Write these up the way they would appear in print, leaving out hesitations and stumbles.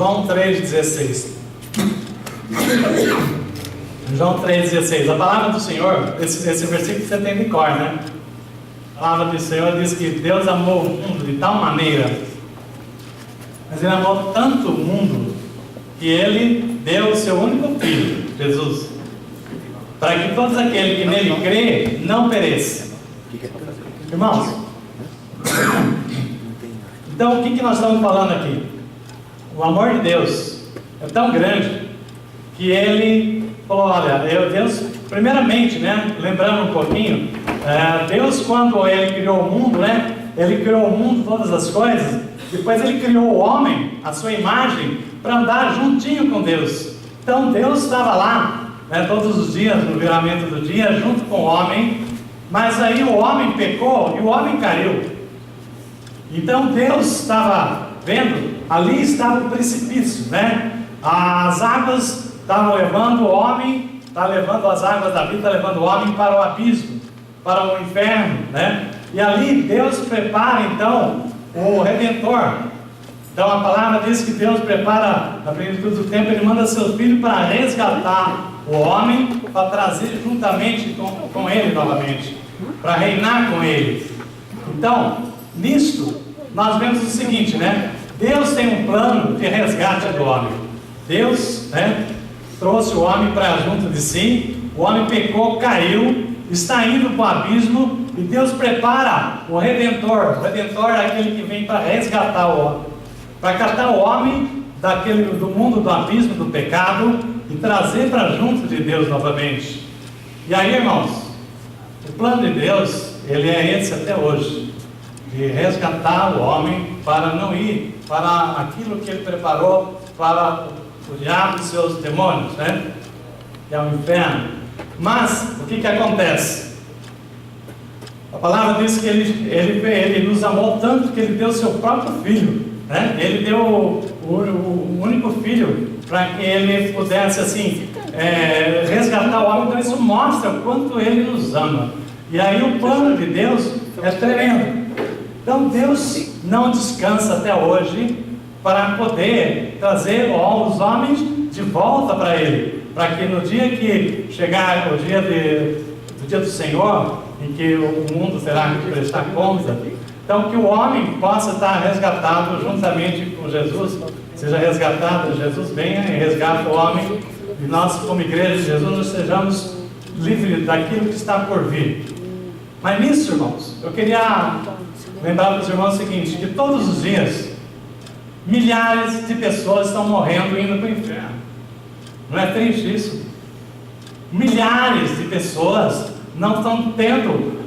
João 3,16. João 3,16. A palavra do Senhor, esse versículo você tem de cor, né? A palavra do Senhor diz que Deus amou o mundo de tal maneira, mas Ele amou tanto o mundo, que Ele deu o seu único Filho, Jesus, para que todos aqueles que nele crê não pereçam. Irmãos, então o que nós estamos falando aqui? O amor de Deus é tão grande que Ele falou, olha, Deus, primeiramente, né, lembrando um pouquinho, Deus, quando Ele criou o mundo, né, Ele criou o mundo, todas as coisas, depois Ele criou o homem, a sua imagem, para andar juntinho com Deus. Então Deus estava lá, né, todos os dias, no viramento do dia, junto com o homem, mas aí o homem pecou e o homem caiu. Então Deus estava vendo, ali estava o precipício, né? As águas estavam levando o homem, está levando as águas da vida, está levando o homem para o abismo, para o inferno, né? E ali Deus prepara então o Redentor. Então a palavra diz que Deus prepara, na plenitude do tempo, Ele manda seu Filho para resgatar o homem, para trazer juntamente com Ele novamente, para reinar com Ele. Então, nisto, nós vemos o seguinte, né? Deus tem um plano de resgate do homem. Deus, né, trouxe o homem para junto de si, o homem pecou, caiu, está indo para o abismo, e Deus prepara o Redentor. O Redentor é aquele que vem para resgatar o homem, para catar o homem do mundo do abismo, do pecado, e trazer para junto de Deus novamente. E aí, irmãos, o plano de Deus, ele é esse até hoje, de resgatar o homem para não ir para aquilo que Ele preparou para o diabo e seus demônios, né? Que é o inferno. Mas, o que acontece? A palavra diz que ele nos amou tanto que Ele deu o seu próprio Filho, né? Ele deu o único Filho para que Ele pudesse, assim, resgatar o homem. Então isso mostra o quanto Ele nos ama. E aí o plano de Deus é tremendo. Então Deus não descansa até hoje para poder trazer os homens de volta para Ele, para que no dia que chegar o dia do Senhor, em que o mundo terá que prestar conta, então que o homem possa estar resgatado juntamente com Jesus, seja resgatado, Jesus venha e resgata o homem, e nós como igreja de Jesus nós sejamos livres daquilo que está por vir. Mas nisso, irmãos, eu queria lembrar para os irmãos o seguinte, que todos os dias milhares de pessoas estão morrendo indo para o inferno. Não é triste isso? Milhares de pessoas não estão tendo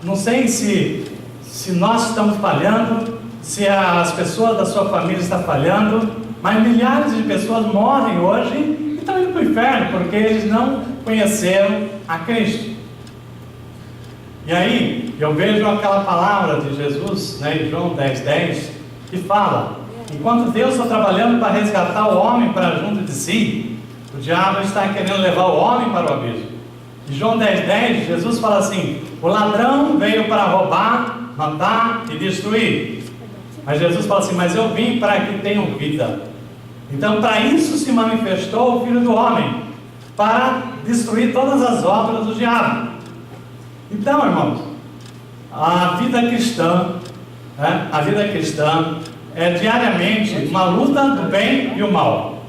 não sei se nós estamos falhando, se as pessoas da sua família estão falhando, mas milhares de pessoas morrem hoje e estão indo para o inferno porque eles não conheceram a Cristo. E aí, eu vejo aquela palavra de Jesus, né, em João 10,10, que fala, enquanto Deus está trabalhando para resgatar o homem para junto de si, o diabo está querendo levar o homem para o abismo. Em João 10,10, Jesus fala assim, o ladrão veio para roubar, matar e destruir. Mas Jesus fala assim, mas eu vim para que tenham vida. Então, para isso se manifestou o Filho do Homem, para destruir todas as obras do diabo. Então, irmãos, a vida cristã, né, a vida cristã é diariamente uma luta do bem e o mal.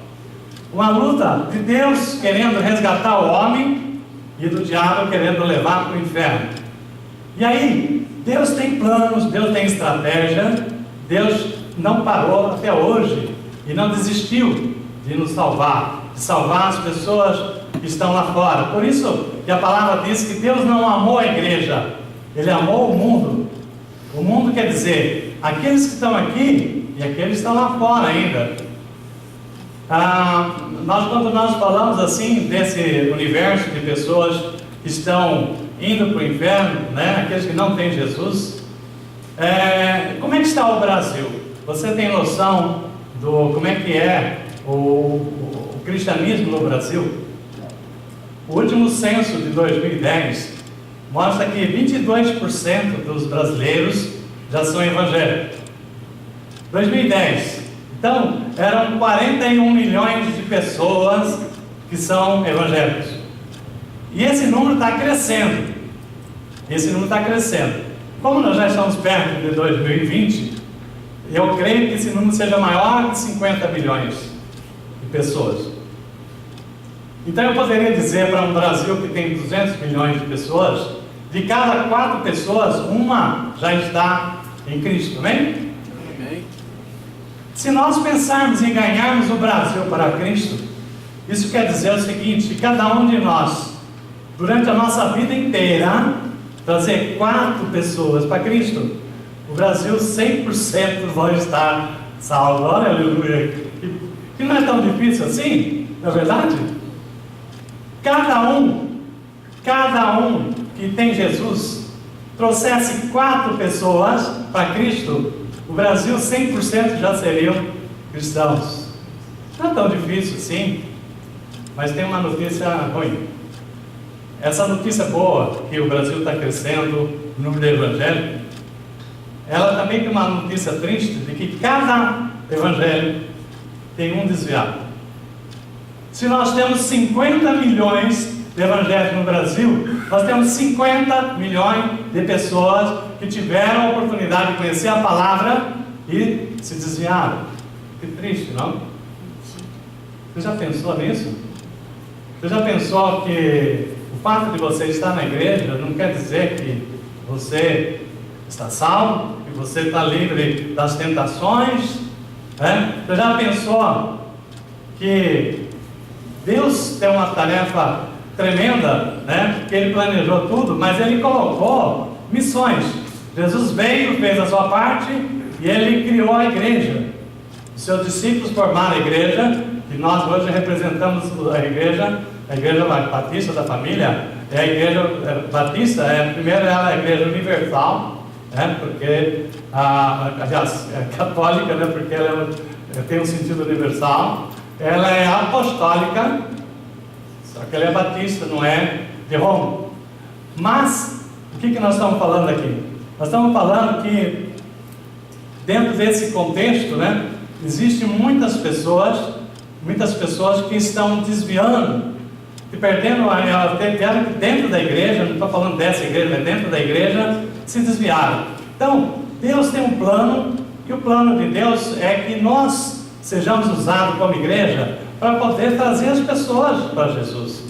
Uma luta de Deus querendo resgatar o homem e do diabo querendo levar para o inferno. E aí, Deus tem planos, Deus tem estratégia, Deus não parou até hoje e não desistiu de nos salvar, de salvar as pessoas que estão lá fora. Por isso que a palavra diz que Deus não amou a igreja, Ele amou o mundo. O mundo quer dizer, aqueles que estão aqui e aqueles que estão lá fora ainda. Quando nós falamos assim, desse universo de pessoas que estão indo para o inferno, né, aqueles que não têm Jesus, como é que está o Brasil? Você tem noção como é que é o cristianismo no Brasil? O último censo de 2010 mostra que 22% dos brasileiros já são evangélicos. 2010, Então, eram 41 milhões de pessoas que são evangélicos. E esse número está crescendo. Esse número está crescendo. Como nós já estamos perto de 2020, eu creio que esse número seja maior de 50 milhões de pessoas. Então eu poderia dizer para um Brasil que tem 200 milhões de pessoas, de cada 4 pessoas, uma já está em Cristo, amém? Amém. Se nós pensarmos em ganharmos o Brasil para Cristo, isso quer dizer o seguinte: que cada um de nós, durante a nossa vida inteira, trazer 4 pessoas para Cristo, o Brasil 100% vai estar salvo. Olha, aleluia. Que não é tão difícil assim, não é verdade? Cada um que tem Jesus, trouxesse 4 pessoas para Cristo, o Brasil 100% já seriam cristãos. Não é tão difícil assim, mas tem uma notícia ruim. Essa notícia boa, que o Brasil está crescendo, o número de evangélicos, ela também tem uma notícia triste, de que cada evangelho tem um desviado. Se nós temos 50 milhões de evangélicos no Brasil, nós temos 50 milhões de pessoas que tiveram a oportunidade de conhecer a palavra e se desviaram. Que triste, não? Você já pensou nisso? Você já pensou que o fato de você estar na igreja não quer dizer que você está salvo, que você está livre das tentações? Você já pensou que Deus tem uma tarefa tremenda, que Ele planejou tudo, mas Ele colocou missões. Jesus veio, fez a sua parte e Ele criou a igreja. Os seus discípulos formaram a igreja, e nós hoje representamos a igreja batista da família. É a igreja batista, primeiro ela é a igreja universal, porque aliás, é católica, porque ela tem um sentido universal. Ela é apostólica, só que ela é batista, não é de Roma. Mas o que nós estamos falando aqui? Nós estamos falando que dentro desse contexto, existem muitas pessoas que estão desviando e perdendo dentro da igreja. Não estou falando dessa igreja, mas dentro da igreja se desviaram. Então Deus tem um plano, e o plano de Deus é que nós sejamos usados como igreja para poder trazer as pessoas para Jesus.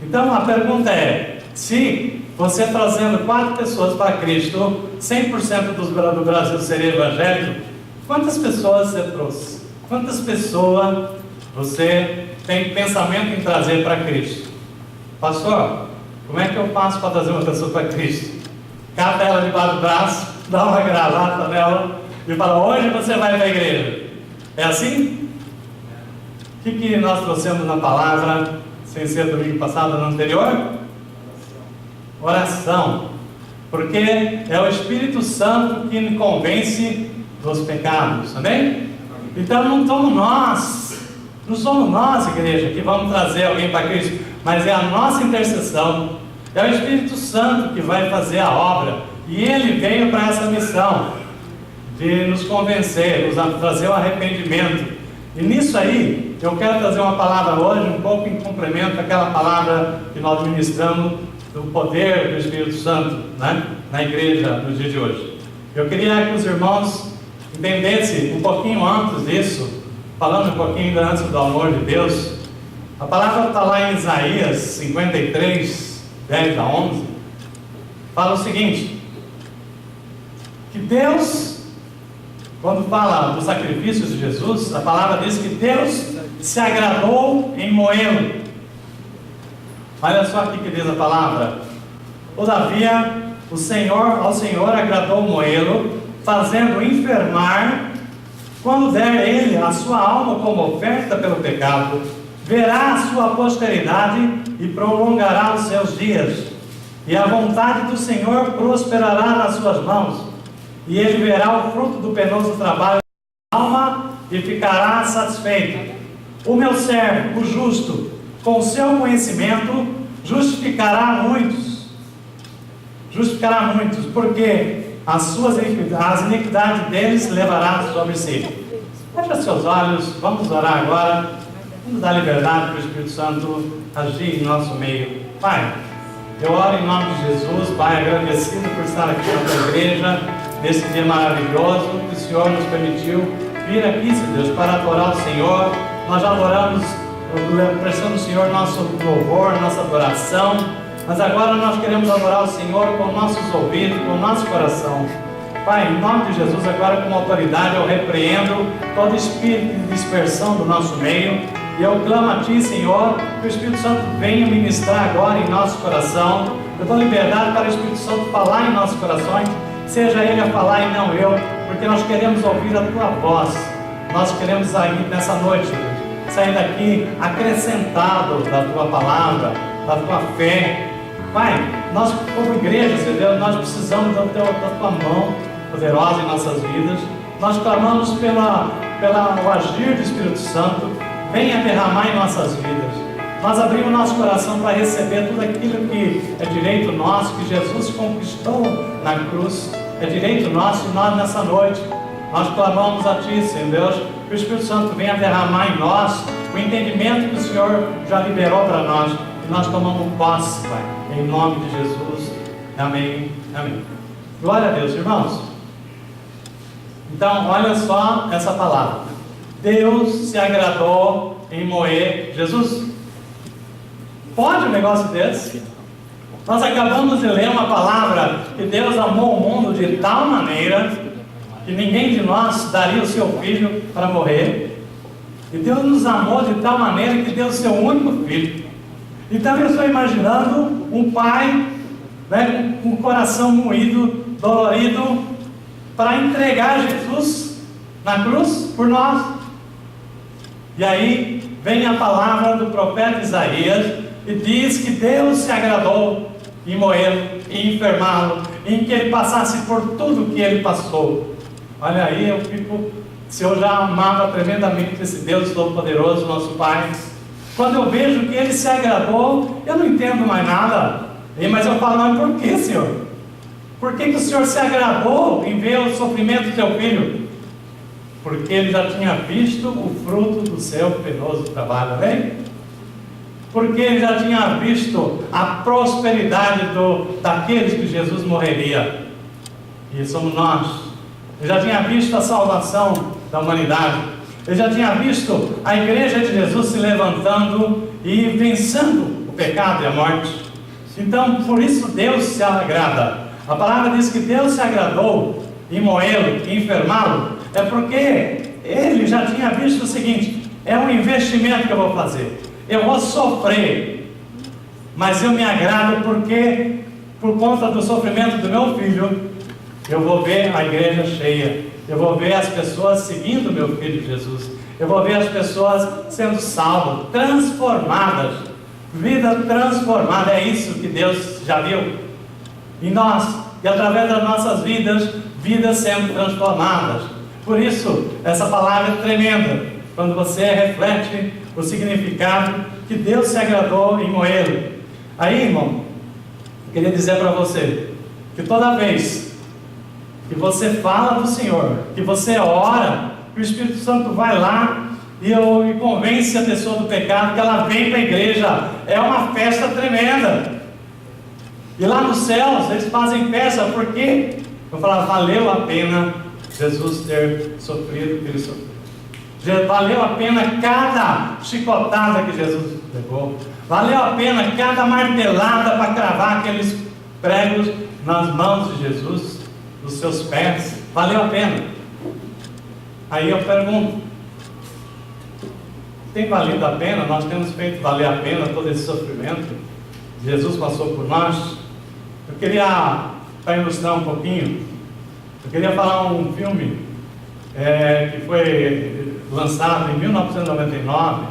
Então a pergunta é: se você trazendo 4 pessoas para Cristo, 100% do Brasil seria evangélico, quantas pessoas você trouxe? Quantas pessoas você tem pensamento em trazer para Cristo? Pastor, como é que eu faço para trazer uma pessoa para Cristo? Cata ela debaixo do braço, dá uma gravata nela e fala: hoje você vai para a igreja. É assim? O que nós trouxemos na palavra, sem ser domingo passado, no anterior? Oração. Porque é o Espírito Santo que me convence dos pecados, amém? Então não somos nós, igreja, que vamos trazer alguém para Cristo, mas é a nossa intercessão. É o Espírito Santo que vai fazer a obra, e Ele veio para essa missão de nos convencer, nos trazer o arrependimento. E nisso aí, eu quero trazer uma palavra hoje, um pouco em complemento àquela palavra que nós ministramos do poder do Espírito Santo, na igreja no dia de hoje. Eu queria que os irmãos entendessem um pouquinho antes disso, falando um pouquinho antes do amor de Deus. A palavra está lá em Isaías 53, 10 a 11, fala o seguinte: que Deus, quando fala dos sacrifícios de Jesus, a palavra diz que Deus se agradou em moê-lo. Olha só aqui que diz a palavra: todavia ao Senhor agradou moê-lo, fazendo enfermar, quando der ele a sua alma como oferta pelo pecado, verá a sua posteridade e prolongará os seus dias, e a vontade do Senhor prosperará nas suas mãos, e ele verá o fruto do penoso trabalho da alma e ficará satisfeito. O meu servo, o justo, com o seu conhecimento, justificará muitos, porque as iniquidades deles levará sobre si. Feche seus olhos, vamos orar agora. Vamos dar liberdade para o Espírito Santo agir em nosso meio. Pai, eu oro em nome de Jesus, Pai, agradecido por estar aqui na tua igreja, nesse dia maravilhoso que o Senhor nos permitiu vir aqui, Senhor Deus, para adorar o Senhor. Nós já adoramos, prestando ao Senhor nosso louvor, nossa adoração, mas agora nós queremos adorar o Senhor com nossos ouvidos, com o nosso coração. Pai, em nome de Jesus, agora com autoridade eu repreendo todo espírito de dispersão do nosso meio, e eu clamo a Ti, Senhor, que o Espírito Santo venha ministrar agora em nosso coração. Eu dou liberdade para o Espírito Santo falar em nossos corações, seja Ele a falar e não eu, porque nós queremos ouvir a Tua voz. Nós queremos sair nessa noite, sair daqui acrescentado da Tua palavra, da Tua fé. Pai, nós como igreja, Senhor Deus, nós precisamos da Tua mão poderosa em nossas vidas. Nós clamamos pelo agir do Espírito Santo. Venha derramar em nossas vidas. Nós abrimos nosso coração para receber tudo aquilo que é direito nosso, que Jesus conquistou na cruz. É direito nosso, e nós nessa noite, nós clamamos a Ti, Senhor Deus, que o Espírito Santo venha derramar em nós o entendimento que o Senhor já liberou para nós, e nós tomamos posse, Pai, em nome de Jesus. Amém, amém. Glória a Deus, irmãos. Então, olha só essa palavra. Deus se agradou em moer Jesus. Pode um negócio desse? Nós acabamos de ler uma palavra que Deus amou o mundo de tal maneira que ninguém de nós daria o seu filho para morrer. E Deus nos amou de tal maneira que deu o seu único filho. Então eu estou imaginando um pai, né, com o coração moído, dolorido, para entregar Jesus na cruz por nós. E aí vem a palavra do profeta Isaías e diz que Deus se agradou em moê-lo, em enfermá-lo, em que ele passasse por tudo que ele passou. Olha aí, se eu já amava tremendamente esse Deus Todo-Poderoso, nosso Pai, quando eu vejo que ele se agradou, eu não entendo mais nada. Mas eu falo, mas por que, Senhor? Por que o Senhor se agradou em ver o sofrimento do teu filho? Porque ele já tinha visto o fruto do seu penoso trabalho, amém? Porque ele já tinha visto a prosperidade daqueles que Jesus morreria. E somos nós. Ele já tinha visto a salvação da humanidade. Ele já tinha visto a igreja de Jesus se levantando e vencendo o pecado e a morte. Então, por isso Deus se agrada. A palavra diz que Deus se agradou em moê-lo, em enfermá-lo. É porque ele já tinha visto o seguinte: é um investimento que eu vou fazer. Eu vou sofrer, mas eu me agrado porque, por conta do sofrimento do meu filho, eu vou ver a igreja cheia. Eu vou ver as pessoas seguindo meu filho Jesus. Eu vou ver as pessoas sendo salvas, transformadas. Vida transformada, é isso que Deus já viu em nós. E através das nossas vidas sendo transformadas. Por isso, essa palavra é tremenda, quando você reflete o significado que Deus se agradou em moê-lo. Aí, irmão, eu queria dizer para você, que toda vez que você fala do Senhor, que você ora, que o Espírito Santo vai lá e convence a pessoa do pecado, que ela vem para a igreja, é uma festa tremenda. E lá nos céus, eles fazem festa, porque eu falo, valeu a pena Jesus ter sofrido o que ele sofreu. Valeu a pena cada chicotada que Jesus levou. Valeu a pena cada martelada para cravar aqueles pregos nas mãos de Jesus, nos seus pés. Valeu a pena. Aí eu pergunto, tem valido a pena? Nós temos feito valer a pena todo esse sofrimento? Jesus passou por nós. Eu queria, para ilustrar um pouquinho, eu queria falar um filme que foi lançado em 1999,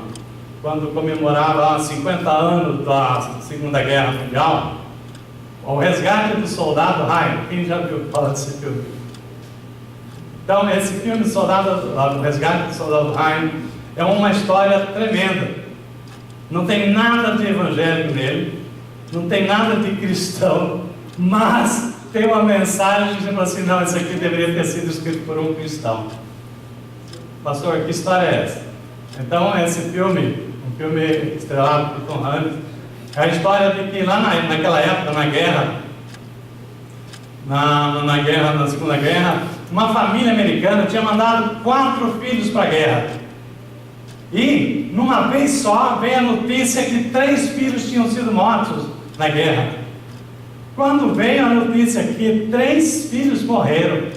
quando comemorava 50 anos da Segunda Guerra Mundial, O Resgate do Soldado Ryan. Quem já viu falar desse filme? Então, esse filme, O Resgate do Soldado Ryan, é uma história tremenda. Não tem nada de evangélico nele, não tem nada de cristão, mas tem uma mensagem dizendo assim, não, isso aqui deveria ter sido escrito por um cristão. pastor, que história é essa? Então, esse filme, um filme estrelado por Tom Hanks, é a história de que lá naquela época, na guerra, na Segunda Guerra, uma família americana tinha mandado 4 filhos para a guerra. E, numa vez só, veio a notícia que 3 filhos tinham sido mortos na guerra. Quando veio a notícia que 3 filhos morreram,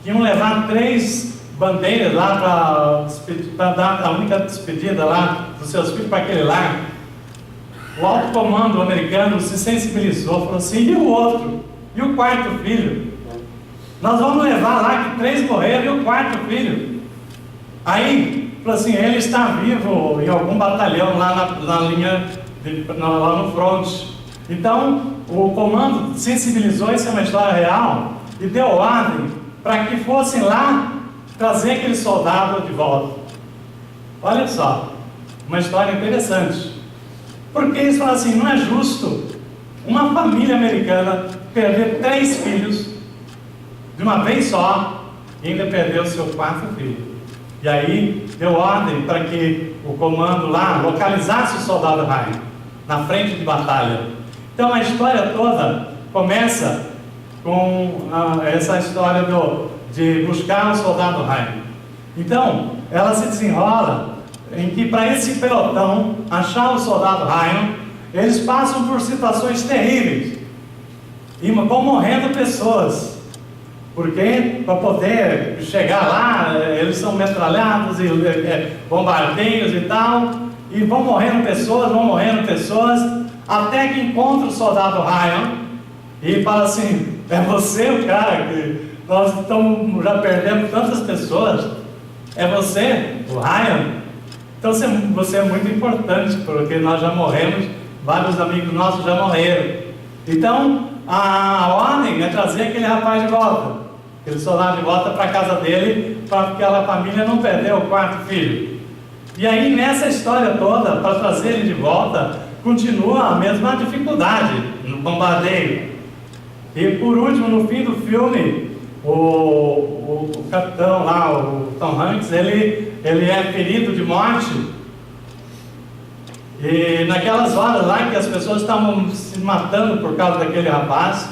que iam levar 3 bandeiras lá para dar a única despedida lá dos seus filhos para aquele lar, o alto comando americano se sensibilizou, falou assim: e o outro? E o 4º filho? Nós vamos levar lá que 3 morreram, e o 4º filho? Aí, falou assim: ele está vivo em algum batalhão lá na linha, lá no front. Então, o comando sensibilizou, isso é uma história real, e deu ordem para que fossem lá trazer aquele soldado de volta. Olha só, uma história interessante. Porque eles falam assim: não é justo uma família americana perder 3 filhos de uma vez só e ainda perder o seu 4º filho. E aí deu ordem para que o comando lá localizasse o soldado Ryan na frente de batalha. Então a história toda começa com essa história de buscar o soldado Ryan. Então ela se desenrola em que, para esse pelotão achar o soldado Ryan, eles passam por situações terríveis e vão morrendo pessoas, porque para poder chegar lá, eles são metralhados e bombardeios e tal, e vão morrendo pessoas, até que encontra o soldado Ryan e fala assim: é você o cara que nós já perdemos tantas pessoas? É você, o Ryan? Então você é muito importante, porque nós já morremos, vários amigos nossos já morreram. Então a ordem é trazer aquele rapaz de volta, aquele soldado de volta para a casa dele, para que aquela família não perder o 4º filho. E aí, nessa história toda, para trazer ele de volta, continua a mesma dificuldade no bombardeio. E por último, no fim do filme, o capitão lá, o Tom Hanks, ele é ferido de morte. E naquelas horas lá que as pessoas estavam se matando por causa daquele rapaz,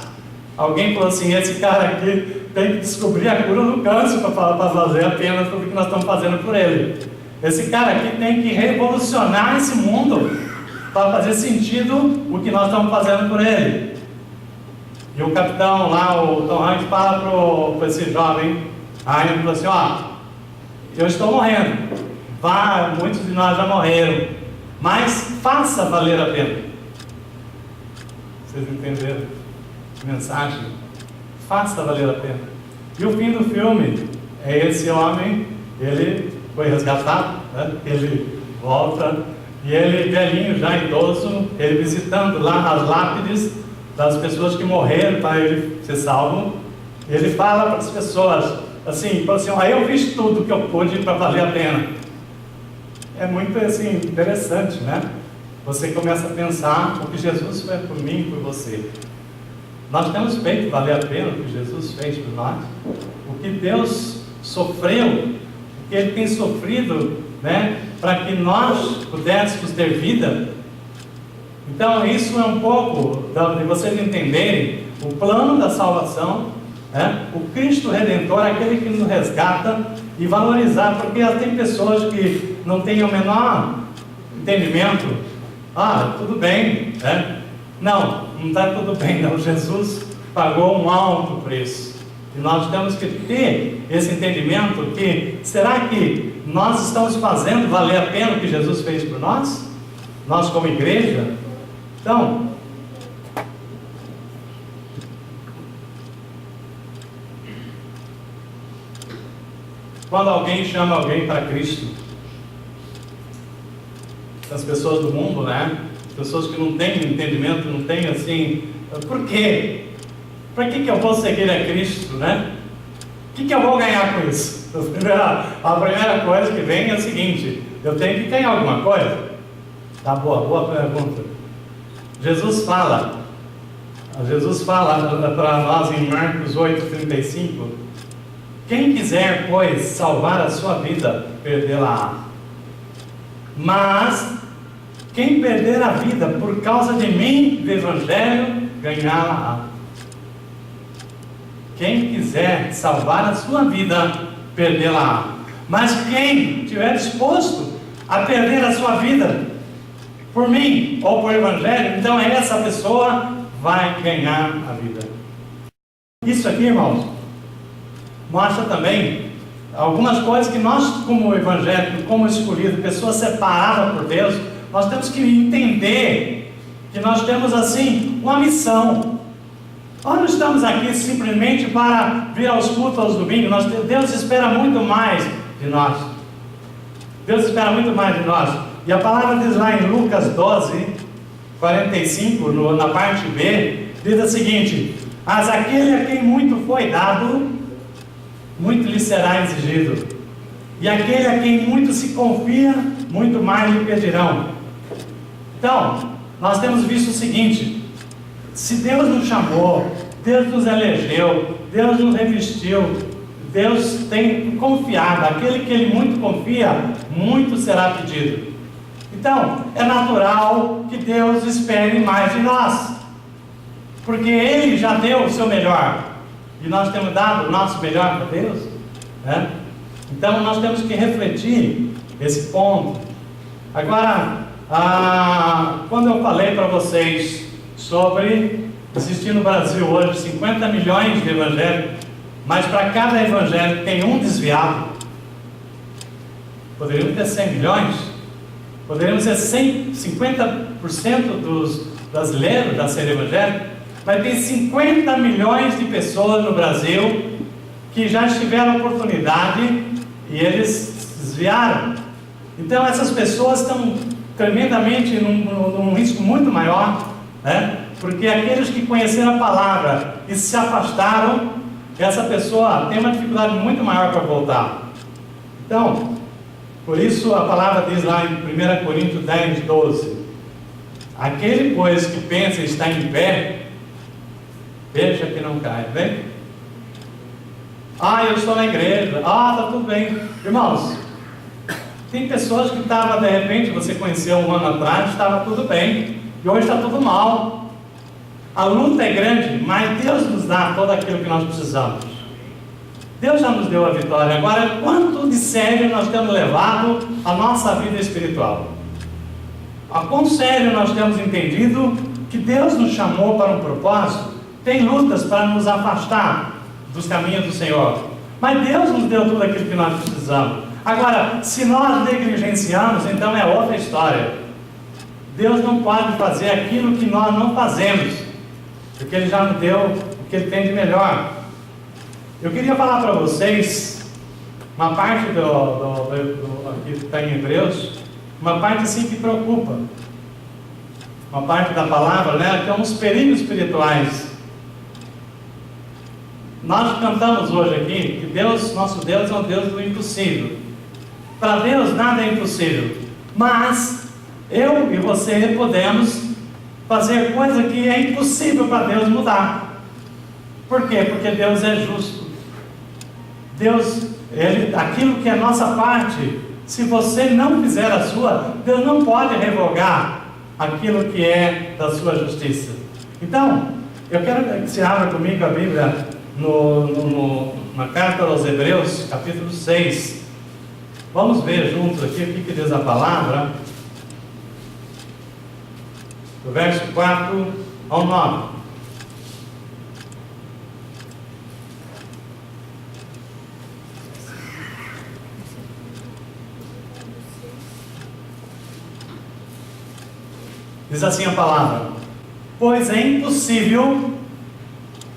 alguém falou assim: esse cara aqui tem que descobrir a cura do câncer para fazer apenas tudo que nós estamos fazendo por ele. Esse cara aqui tem que revolucionar esse mundo para fazer sentido o que nós estamos fazendo por ele. E o capitão lá, o Tom Hanks, fala para esse jovem, aí ele falou assim: ó, eu estou morrendo, muitos de nós já morreram, mas faça valer a pena. Vocês entenderam a mensagem? Faça valer a pena. E o fim do filme é esse homem, ele foi resgatado, né? Ele volta, e ele velhinho, já idoso, ele visitando lá as lápides das pessoas que morreram para ele ser salvo. Ele fala para as pessoas assim: aí eu fiz tudo que eu pude para valer a pena. É muito assim, interessante, né? Você começa a pensar o que Jesus fez por mim e por você. Nós temos feito valer a pena o que Jesus fez por nós, o que Deus sofreu, o que Ele tem sofrido, né, para que nós pudéssemos ter vida. Então isso é um pouco de vocês entenderem o plano da salvação, né? O Cristo Redentor, aquele que nos resgata, e valorizar, porque tem pessoas que não têm o menor entendimento. Tudo bem, né? Não está tudo bem, não. Jesus pagou um alto preço, e nós temos que ter esse entendimento que, será que nós estamos fazendo valer a pena o que Jesus fez por nós? Nós como igreja? Então, quando alguém chama alguém para Cristo, as pessoas do mundo, né? Pessoas que não têm entendimento, não têm assim, por quê? Para que eu vou seguir a Cristo, né? O que eu vou ganhar com isso? A primeira coisa que vem é o seguinte: eu tenho que ganhar alguma coisa? Tá, boa pergunta. Jesus fala para nós em Marcos 8:35, Quem quiser, pois, salvar a sua vida, perdê-la-á. Mas quem perder a vida por causa de mim, do Evangelho, ganhá-la-á. Quem quiser salvar a sua vida, perdê-la-á. Mas quem estiver disposto a perder a sua vida por mim ou por Evangelho, então essa pessoa vai ganhar a vida. Isso aqui, irmãos, mostra também algumas coisas que nós, como evangélico, como escolhido, pessoas separadas por Deus, nós temos que entender que nós temos assim uma missão. Nós não estamos aqui simplesmente para vir aos cultos aos domingos. Deus espera muito mais de nós. Deus espera muito mais de nós. E a palavra diz lá em Lucas 12, 45, na parte B, diz o seguinte: mas aquele a quem muito foi dado, muito lhe será exigido. E aquele a quem muito se confia, muito mais lhe pedirão. Então, nós temos visto o seguinte: se Deus nos chamou, Deus nos elegeu, Deus nos revestiu, Deus tem confiado. Aquele que Ele muito confia, muito será pedido. Então, é natural que Deus espere mais de nós, porque Ele já deu o seu melhor, e nós temos dado o nosso melhor para Deus, né? Então, nós temos que refletir esse ponto. Agora, quando eu falei para vocês sobre existir no Brasil hoje 50 milhões de evangélicos, mas para cada evangélico tem um desviado, poderíamos ter 100 milhões, poderíamos ter 50% dos brasileiros a ser evangélicos, mas tem 50 milhões de pessoas no Brasil que já tiveram oportunidade e eles desviaram. Então essas pessoas estão tremendamente num risco muito maior, né? Porque aqueles que conheceram a palavra e se afastaram, essa pessoa tem uma dificuldade muito maior para voltar. Então, por isso a palavra diz lá em 1 Coríntios 10, 12: aquele, pois, que pensa estar em pé, veja que não cai. Bem? Eu estou na igreja. Está tudo bem. Irmãos, tem pessoas que estavam, de repente, você conheceu um ano atrás, estava tudo bem, e hoje está tudo mal. A luta é grande, mas Deus nos dá todo aquilo que nós precisamos. Deus já nos deu a vitória. Agora, quanto de sério nós temos levado a nossa vida espiritual? A quão sério nós temos entendido que Deus nos chamou para um propósito? Tem lutas para nos afastar dos caminhos do Senhor, mas Deus nos deu tudo aquilo que nós precisamos. Agora, se nós negligenciamos, então é outra história. Deus não pode fazer aquilo que nós não fazemos, porque Ele já nos deu o que Ele tem de melhor. Eu queria falar para vocês uma parte aqui que está em Hebreus, uma parte assim que preocupa, uma parte da palavra, né, que é uns perigos espirituais. Nós cantamos hoje aqui que Deus, nosso Deus, é um Deus do impossível. Para Deus nada é impossível, mas eu e você podemos fazer coisa que é impossível para Deus mudar. Por quê? Porque Deus é justo. Deus, aquilo que é nossa parte, se você não fizer a sua, Deus não pode revogar aquilo que é da sua justiça. Então, eu quero que você abra comigo a Bíblia na carta aos Hebreus, capítulo 6. Vamos ver juntos aqui o que diz a palavra, do verso 4 ao 9. Diz assim a palavra: pois é impossível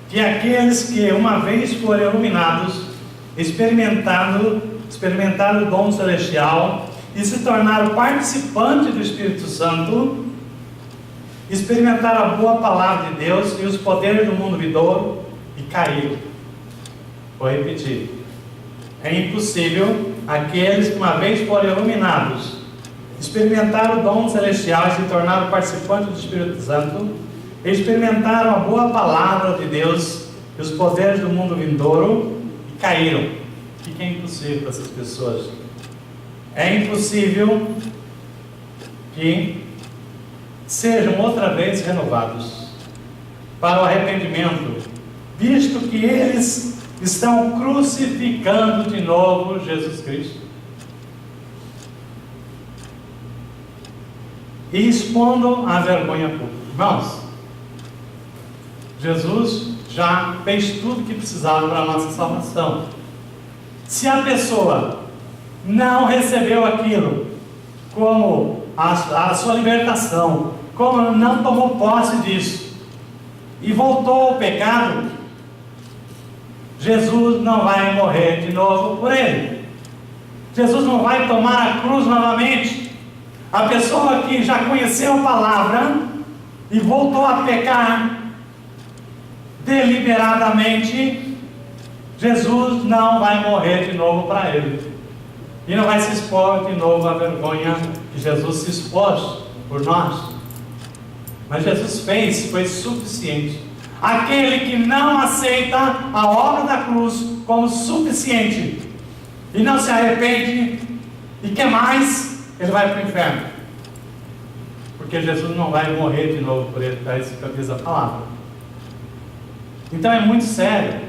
que aqueles que uma vez foram iluminados, experimentaram o dom celestial e se tornaram participantes do Espírito Santo, experimentaram a boa palavra de Deus e os poderes do mundo vindouro e caíram. Vou repetir: é impossível aqueles que uma vez foram iluminados, experimentaram o dom celestial e se tornaram participantes do Espírito Santo, experimentaram a boa palavra de Deus e os poderes do mundo vindouro e caíram. O que é impossível para essas pessoas? É impossível que sejam outra vez renovados para o arrependimento, visto que eles estão crucificando de novo Jesus Cristo e expondo a vergonha pública. Irmãos, Jesus já fez tudo o que precisava para a nossa salvação. Se a pessoa não recebeu aquilo como a sua libertação, como não tomou posse disso e voltou ao pecado, Jesus não vai morrer de novo por ele. Jesus não vai tomar a cruz novamente. A pessoa que já conheceu a palavra e voltou a pecar deliberadamente, Jesus não vai morrer de novo para ele. E não vai se expor de novo à vergonha que Jesus se expôs por nós. Mas Jesus fez, foi suficiente. Aquele que não aceita a obra da cruz como suficiente e não se arrepende e quer mais, ele vai para o inferno. Porque Jesus não vai morrer de novo por ele, para isso que diz a palavra. Então é muito sério.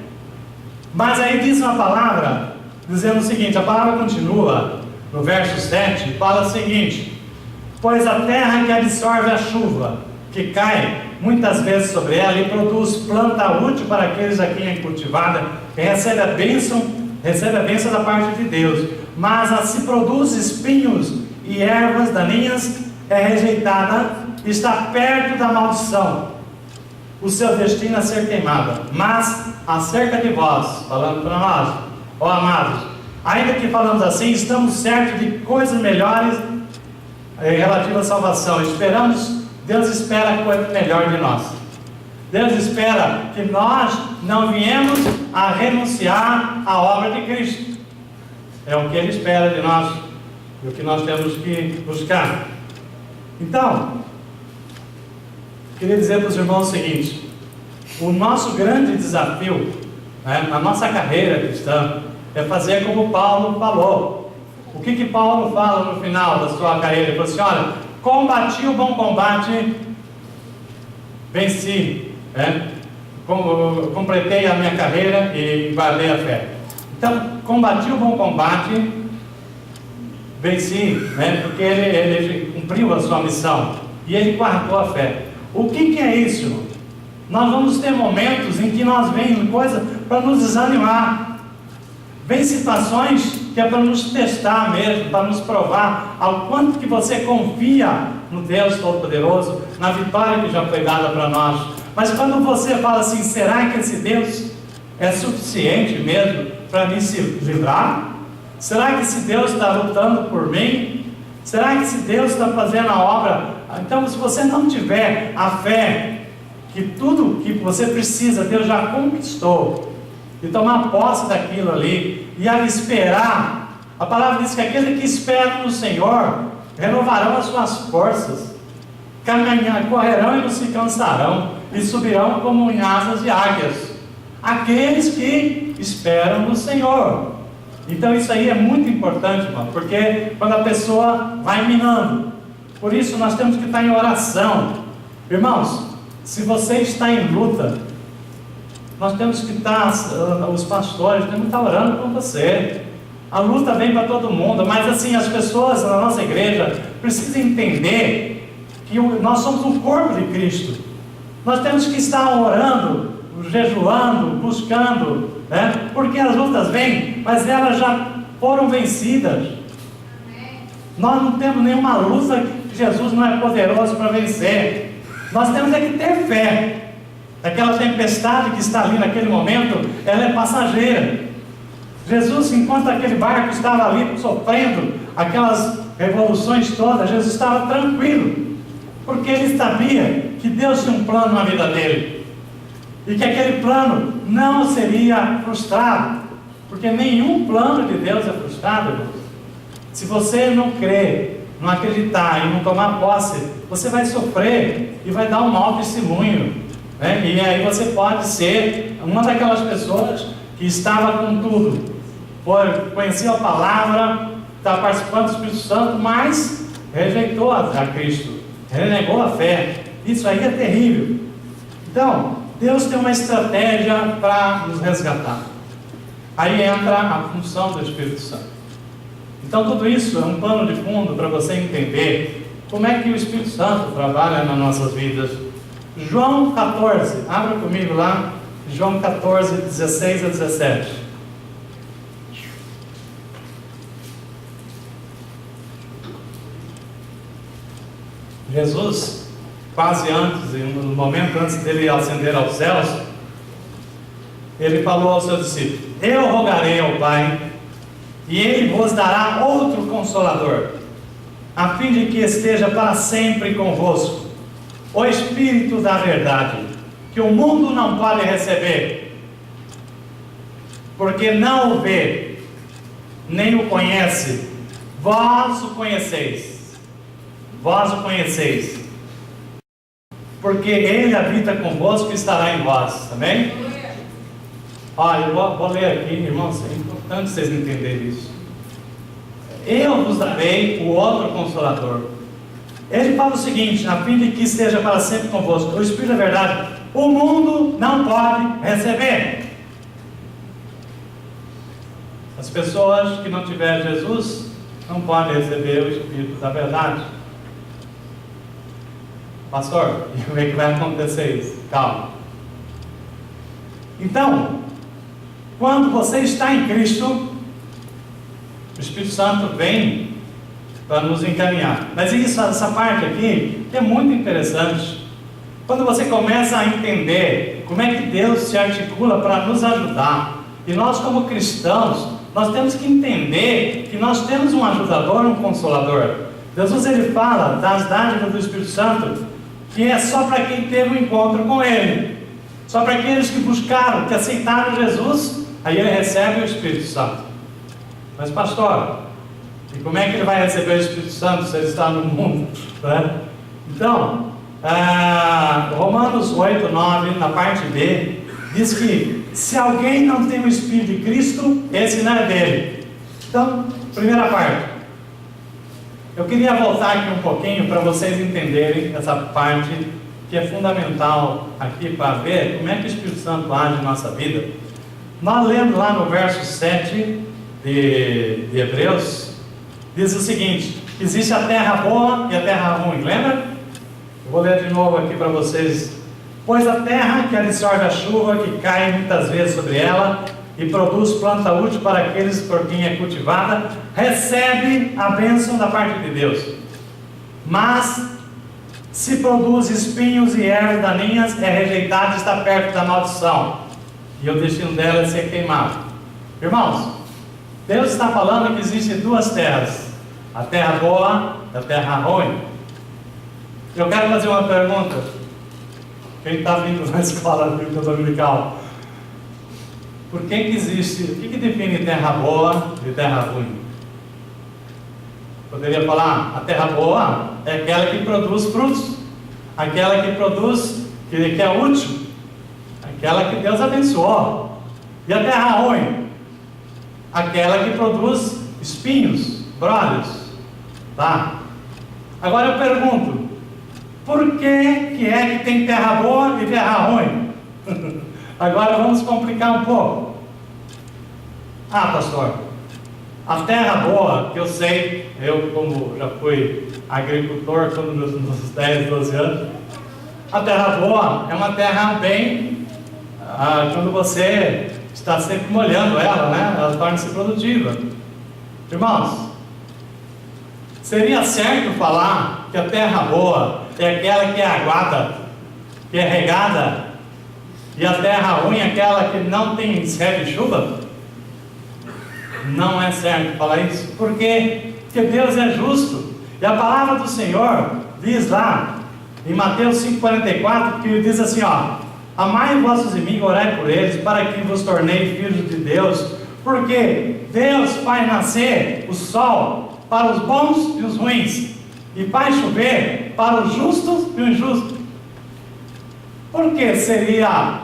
Mas aí diz uma palavra dizendo o seguinte, a palavra continua no verso 7, fala o seguinte: pois a terra que absorve a chuva, que cai muitas vezes sobre ela e produz planta útil para aqueles a quem é cultivada, que recebe a bênção da parte de Deus, mas a se produz espinhos e ervas daninhas, é rejeitada, está perto da maldição, o seu destino a ser queimada. Mas acerca de vós, falando para nós, ó amados, ainda que falamos assim, estamos certos de coisas melhores relativas à salvação. Deus espera coisa melhor de nós. Deus espera que nós não viemos a renunciar à obra de Cristo. É o que Ele espera de nós, e o que nós temos que buscar. Então, queria dizer para os irmãos o seguinte: o nosso grande desafio, na nossa carreira cristã, é fazer como Paulo falou. O que Paulo fala no final da sua carreira? Ele falou assim: olha, combati o bom combate, venci, completei a minha carreira e guardei a fé. Então, combati o bom combate, venci, porque ele cumpriu a sua missão e ele guardou a fé. O que é isso, irmão? Nós vamos ter momentos em que nós vem coisas para nos desanimar, vem situações que é para nos testar mesmo, para nos provar ao quanto que você confia no Deus Todo-Poderoso, na vitória que já foi dada para nós. Mas quando você fala assim, será que esse Deus é suficiente mesmo para me se livrar? Será que esse Deus está lutando por mim? Será que esse Deus está fazendo a obra? Então, se você não tiver a fé que tudo que você precisa, Deus já conquistou, e tomar posse daquilo ali, e a esperar, a palavra diz que aqueles que esperam no Senhor renovarão as suas forças, correrão e não se cansarão, e subirão como em asas de águias. Aqueles que esperam no Senhor. Então isso aí é muito importante, irmão, porque quando a pessoa vai minando, por isso nós temos que estar em oração. Irmãos, se você está em luta, nós temos que estar, os pastores temos que estar orando por você. A luta vem para todo mundo, mas assim, as pessoas na nossa igreja precisam entender que nós somos o corpo de Cristo. Nós temos que estar orando, jejuando, buscando, porque as lutas vêm, mas elas já foram vencidas. Nós não temos nenhuma luta que Jesus não é poderoso para vencer. Nós temos é que ter fé. Aquela tempestade que está ali naquele momento, ela é passageira. Jesus, enquanto aquele barco estava ali sofrendo aquelas revoluções todas, Jesus estava tranquilo, porque ele sabia que Deus tinha um plano na vida dele, e que aquele plano não seria frustrado, porque nenhum plano de Deus é frustrado, irmãos. Se você não crer, não acreditar e não tomar posse, você vai sofrer e vai dar um mau testemunho, e aí você pode ser uma daquelas pessoas que estava com tudo conhecia a palavra, estava participando do Espírito Santo, mas rejeitou a Cristo, renegou a fé. Isso aí é terrível. Então, Deus tem uma estratégia para nos resgatar. Aí entra a função do Espírito Santo. Então, tudo isso é um pano de fundo para você entender como é que o Espírito Santo trabalha nas nossas vidas. João 14, abra comigo lá, João 14, 16 a 17. Jesus, quase antes, no momento antes dele ascender aos céus, ele falou aos seus discípulos: eu rogarei ao Pai, e Ele vos dará outro Consolador, a fim de que esteja para sempre convosco, o Espírito da verdade, que o mundo não pode receber, porque não o vê, nem o conhece. Vós o conheceis. Vós o conheceis, porque Ele habita convosco e estará em vós. Amém? Olha, eu vou ler aqui, irmãos, é importante vocês entenderem isso. Eu vos darei o outro Consolador. Ele fala o seguinte: a fim de que esteja para sempre convosco, o Espírito da verdade, o mundo não pode receber. As pessoas que não tiverem Jesus não podem receber o Espírito da verdade. Pastor, e como é que vai acontecer isso? Calma. Então, quando você está em Cristo, o Espírito Santo vem para nos encaminhar. Mas isso, essa parte aqui é muito interessante. Quando você começa a entender como é que Deus se articula para nos ajudar, e nós como cristãos, nós temos que entender que nós temos um ajudador, um consolador. Jesus, ele fala das dádivas do Espírito Santo, que é só para quem teve um encontro com Ele, só para aqueles que buscaram, que aceitaram Jesus, aí ele recebe o Espírito Santo. Mas pastor, e como é que ele vai receber o Espírito Santo se ele está no mundo? Né? Então, Romanos 8, 9, na parte B, diz que se alguém não tem o Espírito de Cristo, esse não é dele. Então, primeira parte. Eu queria voltar aqui um pouquinho para vocês entenderem essa parte que é fundamental aqui para ver como é que o Espírito Santo age em nossa vida. Nós lemos lá no verso 7 de Hebreus, diz o seguinte: existe a terra boa e a terra ruim, lembra? Eu vou ler de novo aqui para vocês. Pois a terra que absorve a chuva, que cai muitas vezes sobre ela, e produz planta útil para aqueles por quem é cultivada, recebe a bênção da parte de Deus. Mas, se produz espinhos e ervas daninhas, é rejeitada e está perto da maldição, e o destino dela é ser queimado. Irmãos, Deus está falando que existem duas terras, a terra boa e a terra ruim. Eu quero fazer uma pergunta. Quem está vindo na escola bíblica dominical, por que existe, o que define terra boa e terra ruim? Poderia falar, a terra boa é aquela que produz frutos, aquela que produz, que é útil, aquela que Deus abençoou. E a terra ruim? Aquela que produz espinhos, brolhos. Tá? Agora eu pergunto, por que é que tem terra boa e terra ruim? Agora vamos complicar um pouco. Ah, pastor, a terra boa, que eu sei, eu como já fui agricultor nos 10, 12 anos, a terra boa é uma terra bem, quando você está sempre molhando ela, né? Ela torna-se produtiva. Irmãos, seria certo falar que a terra boa é aquela que é aguada, que é regada, e a terra ruim é aquela que não recebe chuva? Não é certo falar isso. Por quê? Porque Deus é justo. E a palavra do Senhor diz lá, em Mateus 5,44, que diz assim, ó: amai vossos inimigos, orai por eles, para que vos torneis filhos de Deus, porque Deus faz nascer o sol para os bons e os ruins, e faz chover para os justos e os injustos. Por que seria,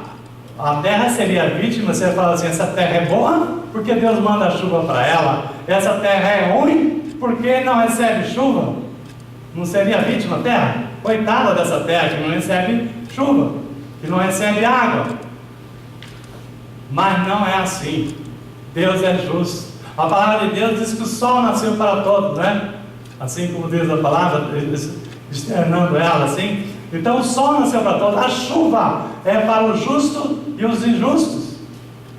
a terra seria vítima, você fala assim, essa terra é boa porque Deus manda chuva para ela, essa terra é ruim porque não recebe chuva. Não seria vítima a terra? Coitada dessa terra que não recebe chuva, que não recebe água. Mas não é assim. Deus é justo. A palavra de Deus diz que o sol nasceu para todos, né? Assim como diz a palavra, externando ela assim. Então o sol nasceu para todos. A chuva é para o justo e os injustos.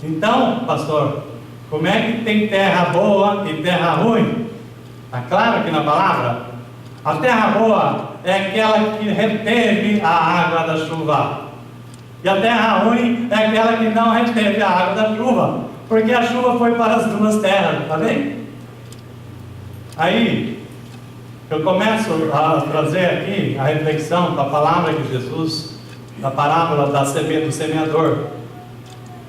Então, pastor, como é que tem terra boa e terra ruim? Está claro aqui na palavra? A terra boa é aquela que reteve a água da chuva. E a terra ruim é aquela que não reteve a água da chuva. Porque a chuva foi para as duas terras, tá bem? Aí, eu começo a trazer aqui a reflexão da palavra de Jesus, da parábola da semente do semeador.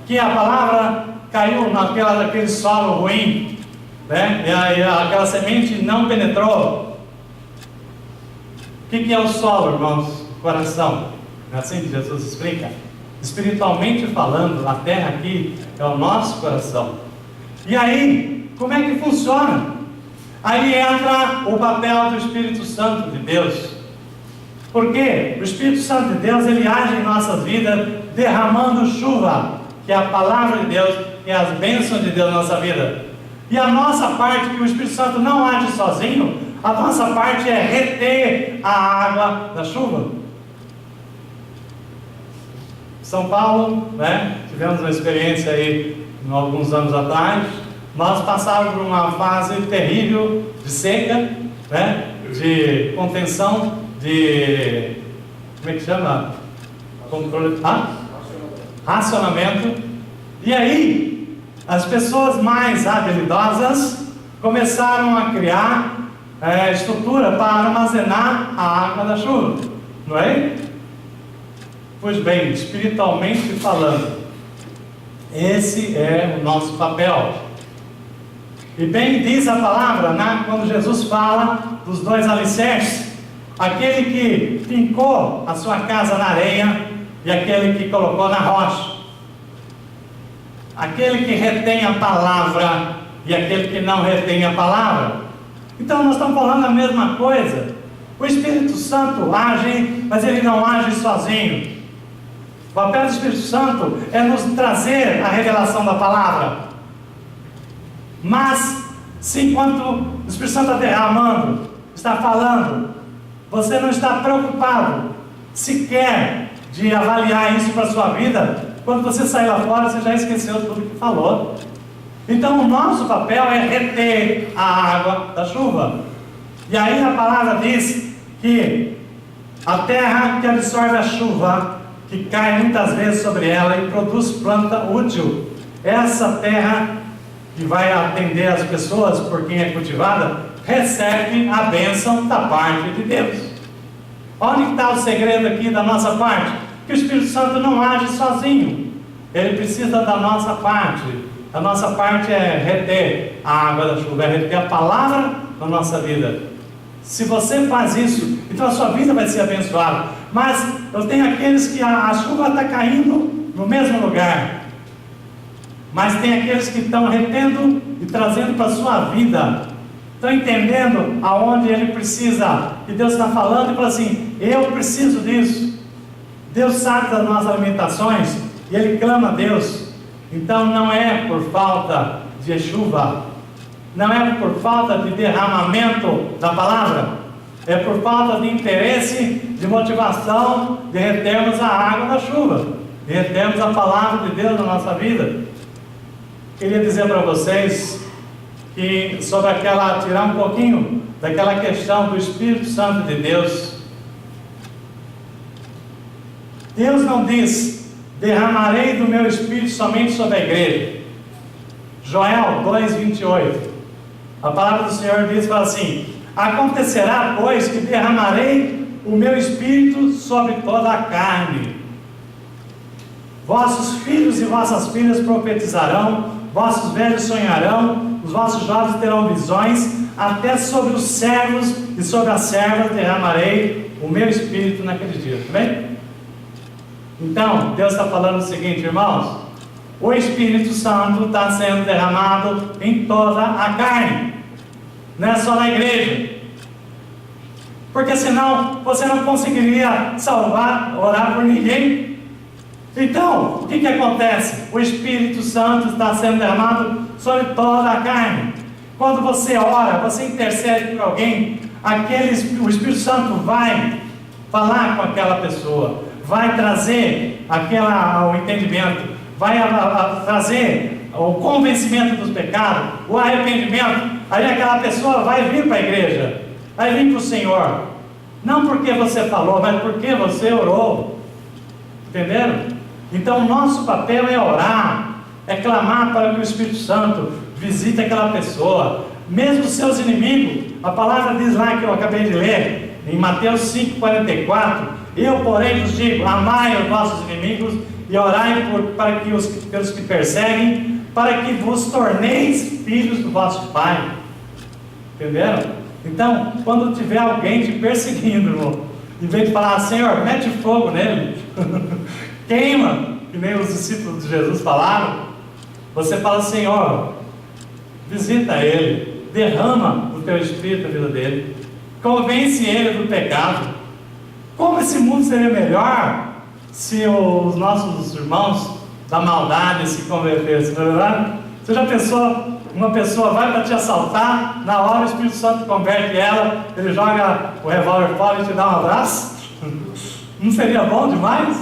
Que a palavra caiu naquele solo ruim, né? E aquela semente não penetrou. O que é o solo, irmãos? Coração. É assim que Jesus explica. Espiritualmente falando, a terra aqui é o nosso coração. E aí, como é que funciona? Aí entra o papel do Espírito Santo de Deus. Porque o Espírito Santo de Deus, ele age em nossas vidas, derramando chuva, que é a palavra de Deus, que é as bênçãos de Deus na nossa vida. E a nossa parte, que o Espírito Santo não age sozinho, a nossa parte é reter a água da chuva. São Paulo, né? Tivemos uma experiência aí alguns anos atrás. Nós passávamos por uma fase terrível de seca, né? De contenção, de... como é que chama? Controle... Racionamento. E aí, as pessoas mais habilidosas começaram a criar estrutura para armazenar a água da chuva, não é? Pois bem, espiritualmente falando, esse é o nosso papel. E bem diz a palavra, né, quando Jesus fala dos dois alicerces, aquele que fincou a sua casa na areia e aquele que colocou na rocha, aquele que retém a palavra e aquele que não retém a palavra. Então nós estamos falando a mesma coisa. O Espírito Santo age, mas ele não age sozinho. O papel do Espírito Santo é nos trazer a revelação da palavra. Mas, se enquanto o Espírito Santo está derramando, está falando, você não está preocupado sequer de avaliar isso para a sua vida, quando você sair lá fora, você já esqueceu tudo que falou. Então o nosso papel é reter a água da chuva. E aí a palavra diz que a terra que absorve a chuva, que cai muitas vezes sobre ela e produz planta útil, essa terra que vai atender as pessoas por quem é cultivada, recebe a bênção da parte de Deus. Onde está o segredo aqui da nossa parte? Que o Espírito Santo não age sozinho, ele precisa da nossa parte. A nossa parte é reter a água da chuva, é reter a palavra na nossa vida. Se você faz isso, então a sua vida vai ser abençoada. Mas eu tenho aqueles que a chuva está caindo no mesmo lugar, mas tem aqueles que estão retendo e trazendo para a sua vida, estão entendendo aonde ele precisa, que Deus está falando e fala assim: eu preciso disso. Deus sabe das nossas alimentações e ele clama a Deus. Então não é por falta de chuva, não é por falta de derramamento da palavra, é por falta de interesse, de motivação, de retermos a água da chuva, de retermos a palavra de Deus na nossa vida. Queria dizer para vocês que sobre tirar um pouquinho daquela questão do Espírito Santo de Deus. Deus não diz: derramarei do meu Espírito somente sobre a igreja. Joel 2:28. A palavra do Senhor diz, fala assim: acontecerá, pois, que derramarei o meu Espírito sobre toda a carne. Vossos filhos e vossas filhas profetizarão, vossos velhos sonharão, os vossos jovens terão visões, até sobre os servos e sobre as servas derramarei o meu Espírito naquele dia. Tá bem? Então, Deus está falando o seguinte, irmãos: o Espírito Santo está sendo derramado em toda a carne, não é só na igreja, porque senão você não conseguiria salvar, orar por ninguém. Então, o que acontece? O Espírito Santo está sendo derramado sobre toda a carne. Quando você ora, você intercede por alguém, o Espírito Santo vai falar com aquela pessoa, vai trazer o entendimento, vai trazer o convencimento dos pecados, o arrependimento. Aí aquela pessoa vai vir para a igreja, vai vir para o Senhor, não porque você falou, mas porque você orou. Entenderam? Então o nosso papel é orar, é clamar para que o Espírito Santo visite aquela pessoa, mesmo os seus inimigos. A palavra diz lá, que eu acabei de ler, em Mateus 5,44: eu porém vos digo, amai os vossos inimigos e orai pelos que perseguem, para que vos torneis filhos do vosso Pai. Entenderam? Então, quando tiver alguém te perseguindo, irmão, em vez de falar, Senhor, mete fogo nele, queima, que nem os discípulos de Jesus falaram, você fala, Senhor, visita ele, derrama o teu Espírito na vida dele, convence ele do pecado. Como esse mundo seria melhor se os nossos irmãos da maldade se convertessem, não é verdade? Você já pensou, uma pessoa vai para te assaltar, na hora o Espírito Santo converte ela, ele joga o revólver fora e te dá um abraço? Não seria bom demais?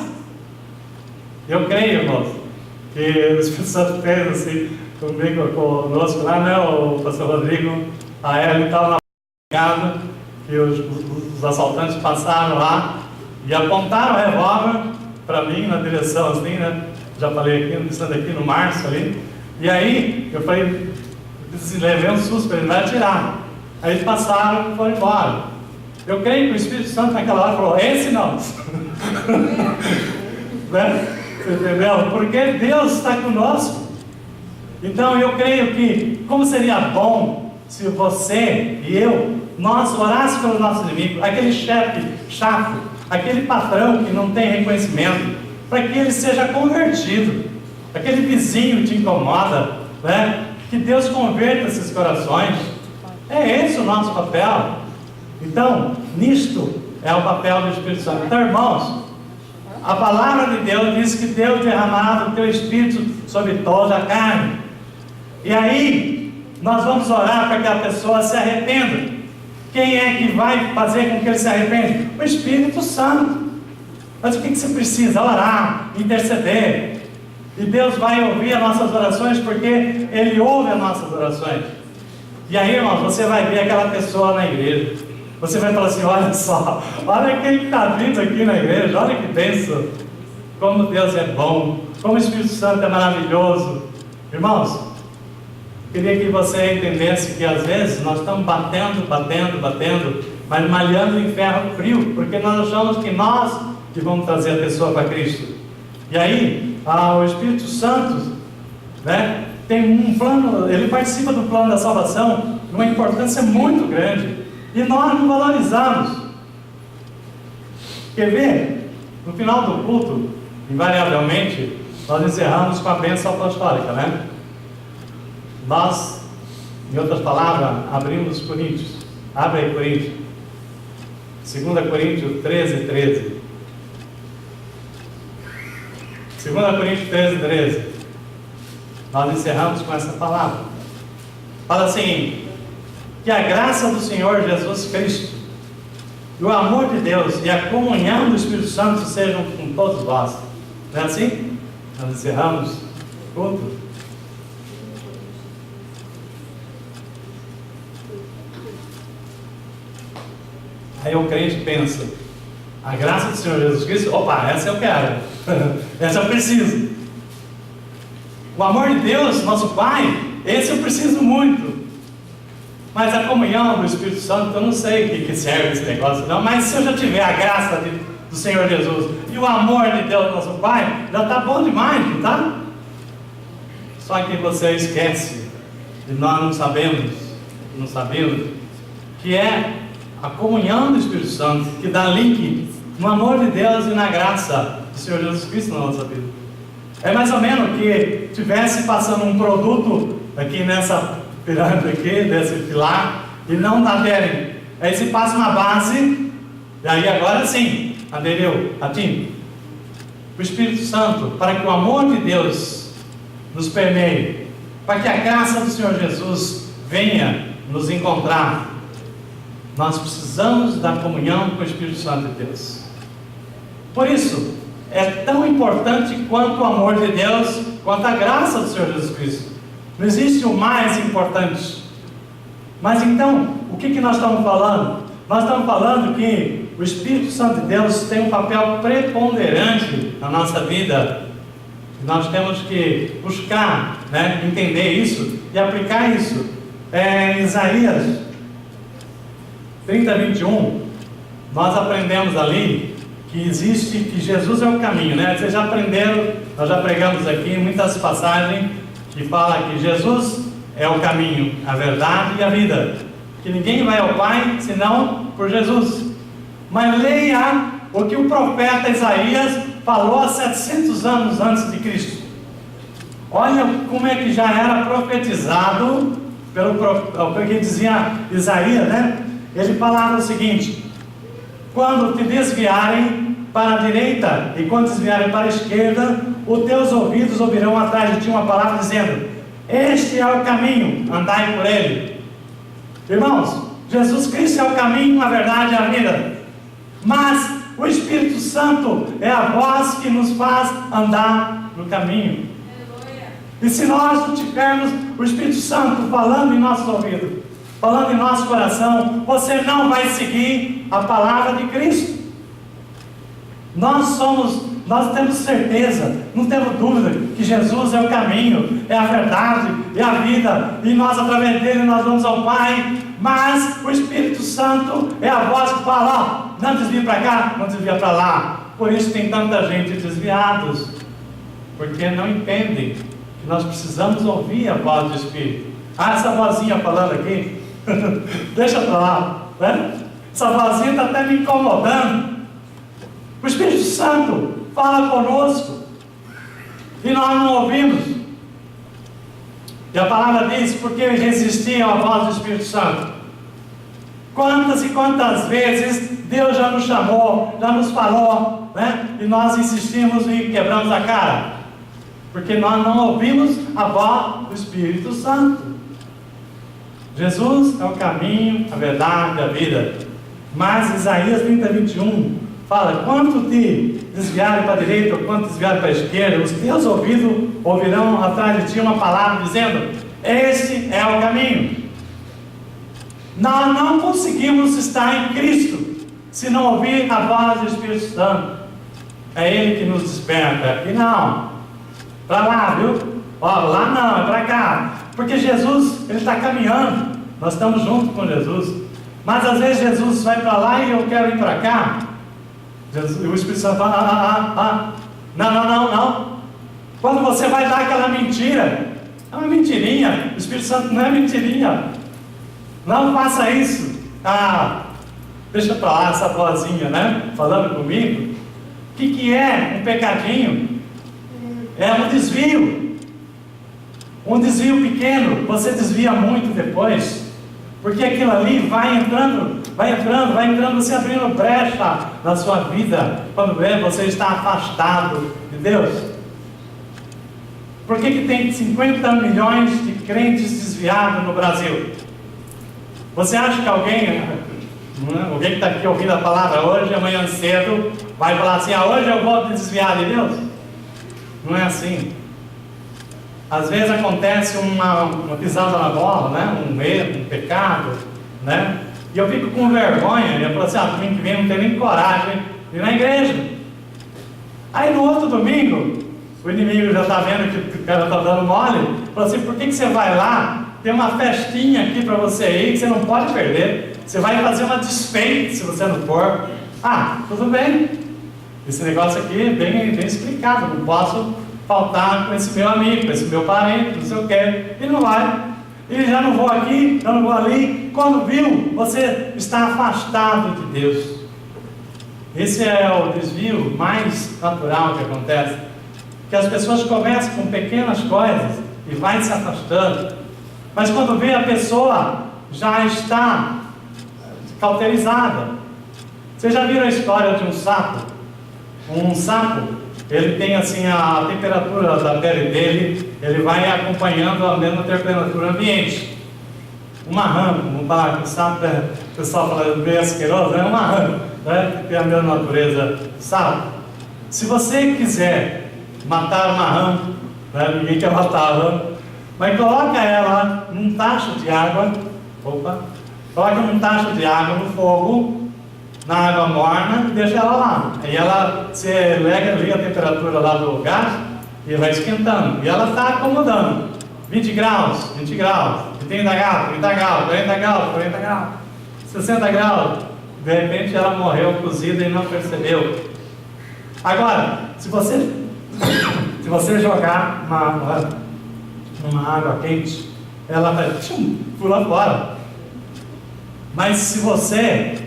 Eu creio, irmãos, que o Espírito Santo fez assim conosco lá, né? O pastor Rodrigo, a Ellen estava na casa, que os assaltantes passaram lá e apontaram o revólver para mim na direção assim, né? Já falei aqui, estando aqui no março ali. E aí eu falei, levei um susto para ele, vai atirar. Aí eles passaram e foram embora. Eu creio que o Espírito Santo naquela hora falou, esse não. Né? Você entendeu? Porque Deus está conosco. Então eu creio que, como seria bom se você e eu, nós orássemos pelos nossos inimigos, aquele chefe chato, aquele patrão que não tem reconhecimento, para que ele seja convertido, aquele vizinho que te incomoda, né? Que Deus converta esses corações. É esse o nosso papel. Então, nisto é o papel do Espírito Santo. Então, irmãos, a palavra de Deus diz que Deus derramará o teu Espírito sobre toda a carne. E aí, nós vamos orar para que a pessoa se arrependa. Quem é que vai fazer com que ele se arrependa? O Espírito Santo. Mas o que você precisa? Orar, interceder. E Deus vai ouvir as nossas orações, porque Ele ouve as nossas orações. E aí, irmãos, você vai ver aquela pessoa na igreja. Você vai falar assim, olha só, olha quem está vindo aqui na igreja, olha que bênção. Como Deus é bom, como o Espírito Santo é maravilhoso. Irmãos, queria que você entendesse que às vezes nós estamos batendo, mas malhando em ferro frio, porque nós achamos que nós que vamos trazer a pessoa para Cristo. E aí, o Espírito Santo, né, tem um plano, ele participa do plano da salvação, uma importância muito grande, e nós não valorizamos. Quer ver? No final do culto, invariavelmente, nós encerramos com a bênção apostólica, né? Nós, em outras palavras, abrimos os Coríntios. Abre aí Coríntios. 2 Coríntios 13, 13. 2 Coríntios 13, 13. Nós encerramos com essa palavra. Fala assim: que a graça do Senhor Jesus Cristo, e o amor de Deus e a comunhão do Espírito Santo sejam com todos vós. Não é assim? Nós encerramos o culto. Aí o crente pensa, a graça do Senhor Jesus Cristo, opa, essa eu quero, essa eu preciso. O amor de Deus, nosso Pai, esse eu preciso muito. Mas a comunhão do Espírito Santo, eu não sei o que serve esse negócio não, mas se eu já tiver a graça do Senhor Jesus e o amor de Deus, nosso Pai, já está bom demais, não está? Só que você esquece, e nós não sabemos, que é a comunhão do Espírito Santo, que dá link no amor de Deus e na graça do Senhor Jesus Cristo na nossa vida. É mais ou menos que tivesse passando um produto aqui nessa pirâmide aqui, desse pilar, e não aderem. Aí se passa uma base, e aí agora sim, aderiu a ti. O Espírito Santo, para que o amor de Deus nos permeie, para que a graça do Senhor Jesus venha nos encontrar, nós precisamos da comunhão com o Espírito Santo de Deus. Por isso, é tão importante quanto o amor de Deus, quanto a graça do Senhor Jesus Cristo. Não existe o mais importante. Mas então, o que nós estamos falando? Nós estamos falando que o Espírito Santo de Deus tem um papel preponderante na nossa vida. Nós temos que buscar, entender isso e aplicar isso. Isaías 30:21, nós aprendemos ali que Jesus é o caminho, Vocês já aprenderam, nós já pregamos aqui muitas passagens que falam que Jesus é o caminho, a verdade e a vida, que ninguém vai ao Pai senão por Jesus. Mas leia o que o profeta Isaías falou há 700 anos antes de Cristo. Olha como é que já era profetizado pelo que dizia Isaías, Ele falava o seguinte: quando te desviarem para a direita e quando desviarem para a esquerda, os teus ouvidos ouvirão atrás de ti uma palavra dizendo: este é o caminho, andai por ele. Irmãos, Jesus Cristo é o caminho, a verdade e a vida. Mas o Espírito Santo é a voz que nos faz andar no caminho. E se nós não tivermos o Espírito Santo falando em nosso ouvido, falando em nosso coração, você não vai seguir a palavra de Cristo. Nós temos certeza, não temos dúvida que Jesus é o caminho, é a verdade, é a vida, e nós através dele nós vamos ao Pai. Mas o Espírito Santo é a voz que fala: não desvia para cá, não desvia para lá. Por isso tem tanta gente desviados, porque não entendem que nós precisamos ouvir a voz do Espírito. Essa vozinha falando aqui, deixa para lá, Essa vozinha está até me incomodando. O Espírito Santo fala conosco e nós não ouvimos. E a palavra diz: porque resistiam à voz do Espírito Santo. Quantas e quantas vezes Deus já nos chamou, já nos falou, e nós insistimos e quebramos a cara, porque nós não ouvimos a voz do Espírito Santo. Jesus é o caminho, a verdade, a vida. Mas Isaías 30:21 fala: quanto te desviarem para a direita ou quanto desviarem para a esquerda, os teus ouvidos ouvirão atrás de ti uma palavra dizendo: este é o caminho. Nós não conseguimos estar em Cristo se não ouvir a voz do Espírito Santo. É Ele que nos desperta. Aqui não, para lá, viu? Lá não, é para cá. Porque Jesus, Ele está caminhando, nós estamos juntos com Jesus. Mas às vezes Jesus vai para lá e eu quero ir para cá. O Espírito Santo fala: não. Quando você vai dar aquela mentira, é uma mentirinha. O Espírito Santo não é mentirinha. Não faça isso. Deixa para lá essa vozinha, falando comigo. O que é um pecadinho? É um desvio. Um desvio pequeno, você desvia muito depois. Porque aquilo ali vai entrando, você abrindo brecha na sua vida. Quando vê, você está afastado de Deus. Por que tem 50 milhões de crentes desviados no Brasil? Você acha que alguém que está aqui ouvindo a palavra hoje, amanhã cedo, vai falar assim: hoje eu vou desviar de Deus? Não é assim. Às vezes acontece uma pisada na bola, um erro, um pecado, e eu fico com vergonha, e eu falo assim: domingo que vem não tenho nem coragem de ir na igreja. Aí no outro domingo, o inimigo já está vendo que o cara está dando mole, fala assim: por que você vai lá? Tem uma festinha aqui para você ir, que você não pode perder. Você vai fazer uma desfeita se você não for. Tudo bem. Esse negócio aqui é bem explicado, não posso faltar com esse meu amigo, com esse meu parente, não sei o que. E não vai. E já não vou aqui, já não vou ali. Quando viu, você está afastado de Deus. Esse é o desvio mais natural que acontece. que as pessoas começam com pequenas coisas e vai se afastando, mas quando vê a pessoa já está cauterizada. Vocês já viram a história de um sapo? Um sapo, ele tem assim a temperatura da pele dele, ele vai acompanhando a mesma temperatura ambiente. Uma rã, vamos falar que o sapo, o pessoal fala meio asqueroso, é uma rã, né? Tem a mesma natureza do sapo. Se você quiser matar uma rã, né? Ninguém quer matar a rã, mas coloca ela num tacho de água, coloca num tacho de água no fogo, na água morna, e deixa ela lá. Aí ela, você liga a temperatura lá do gás e vai esquentando. E ela está acomodando. 20 graus, 30 graus, 30 graus, 40 graus, 40 graus, 60 graus. De repente ela morreu cozida e não percebeu. Agora, se você jogar uma água quente, ela vai pular fora. Mas se você,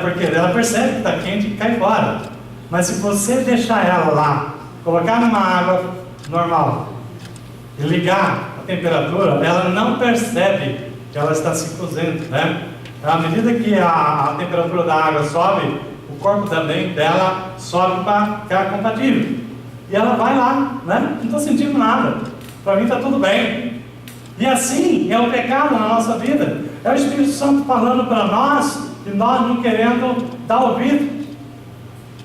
porque ela percebe que está quente e cai fora. Mas se você deixar ela lá, colocar numa água normal e ligar a temperatura, ela não percebe que ela está se cozendo, né? À medida que a temperatura da água sobe, o corpo também dela sobe para ficar compatível. E ela vai lá, né? Não estou sentindo nada. Para mim está tudo bem. E assim é o pecado na nossa vida. É o Espírito Santo falando para nós e nós não querendo dar ouvido.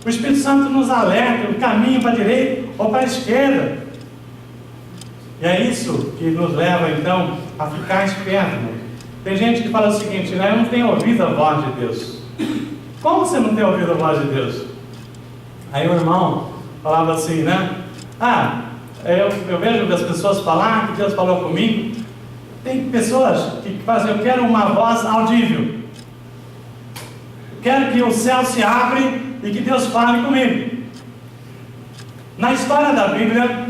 O Espírito Santo nos alerta o caminho para a direita ou para a esquerda. E é isso que nos leva então a ficar esperto. Tem gente que fala o seguinte, né? Eu não tenho ouvido a voz de Deus. Como você não tem ouvido a voz de Deus? Aí o irmão falava assim, né? Eu vejo as pessoas falar que Deus falou comigo. Tem pessoas que fazem, eu quero uma voz audível. Eu quero que o céu se abre e que Deus fale comigo. Na história da Bíblia,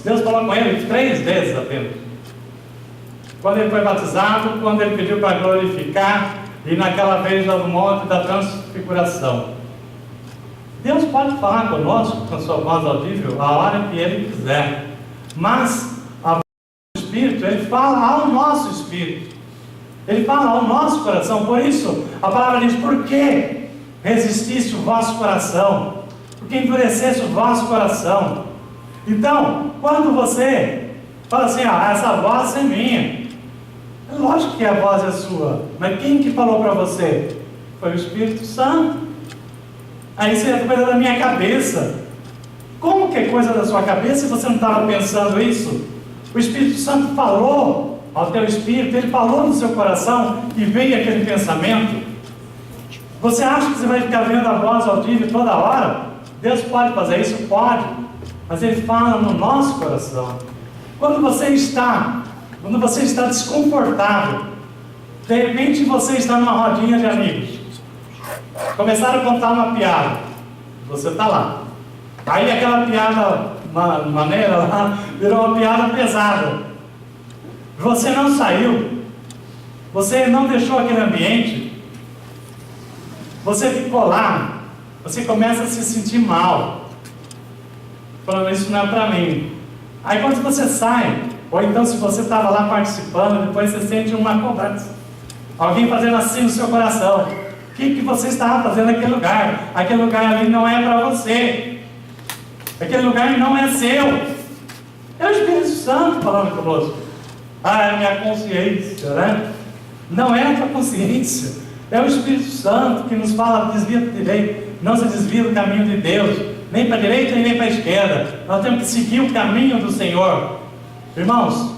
Deus falou com ele 3 vezes apenas. Quando ele foi batizado, quando ele pediu para glorificar, e naquela vez no monte da transfiguração. Deus pode falar conosco com sua voz audível a hora que Ele quiser, mas a voz do Espírito, Ele fala ao nosso Espírito, Ele fala ao nosso coração. Por isso a palavra diz, por que resistisse o vosso coração? Por que endurecesse o vosso coração? Então, quando você fala assim, essa voz é minha, é lógico que a voz é sua, mas quem que falou para você? Foi o Espírito Santo. Aí você é coisa da minha cabeça. Como que é coisa da sua cabeça se você não estava pensando isso? O Espírito Santo falou ao teu espírito, ele falou no seu coração e veio aquele pensamento. Você acha que você vai ficar vendo a voz audível toda hora? Deus pode fazer isso? Pode, mas Ele fala no nosso coração. Quando você está desconfortável, de repente você está numa rodinha de amigos, começaram a contar uma piada, você está lá, aí aquela piada, maneira lá, virou uma piada pesada, você não saiu, você não deixou aquele ambiente, você ficou lá, você começa a se sentir mal, falando, isso não é para mim. Aí quando você sai, ou então se você estava lá participando, depois você sente uma cobrança, alguém fazendo assim no seu coração, o que você estava fazendo naquele lugar? Aquele lugar ali não é para você, aquele lugar não é seu, é o Espírito Santo falando conosco. É a minha consciência, né? Não é a tua consciência, é o Espírito Santo que nos fala, desvia para a direita, não se desvia do caminho de Deus, nem para a direita e nem para a esquerda. Nós temos que seguir o caminho do Senhor. Irmãos,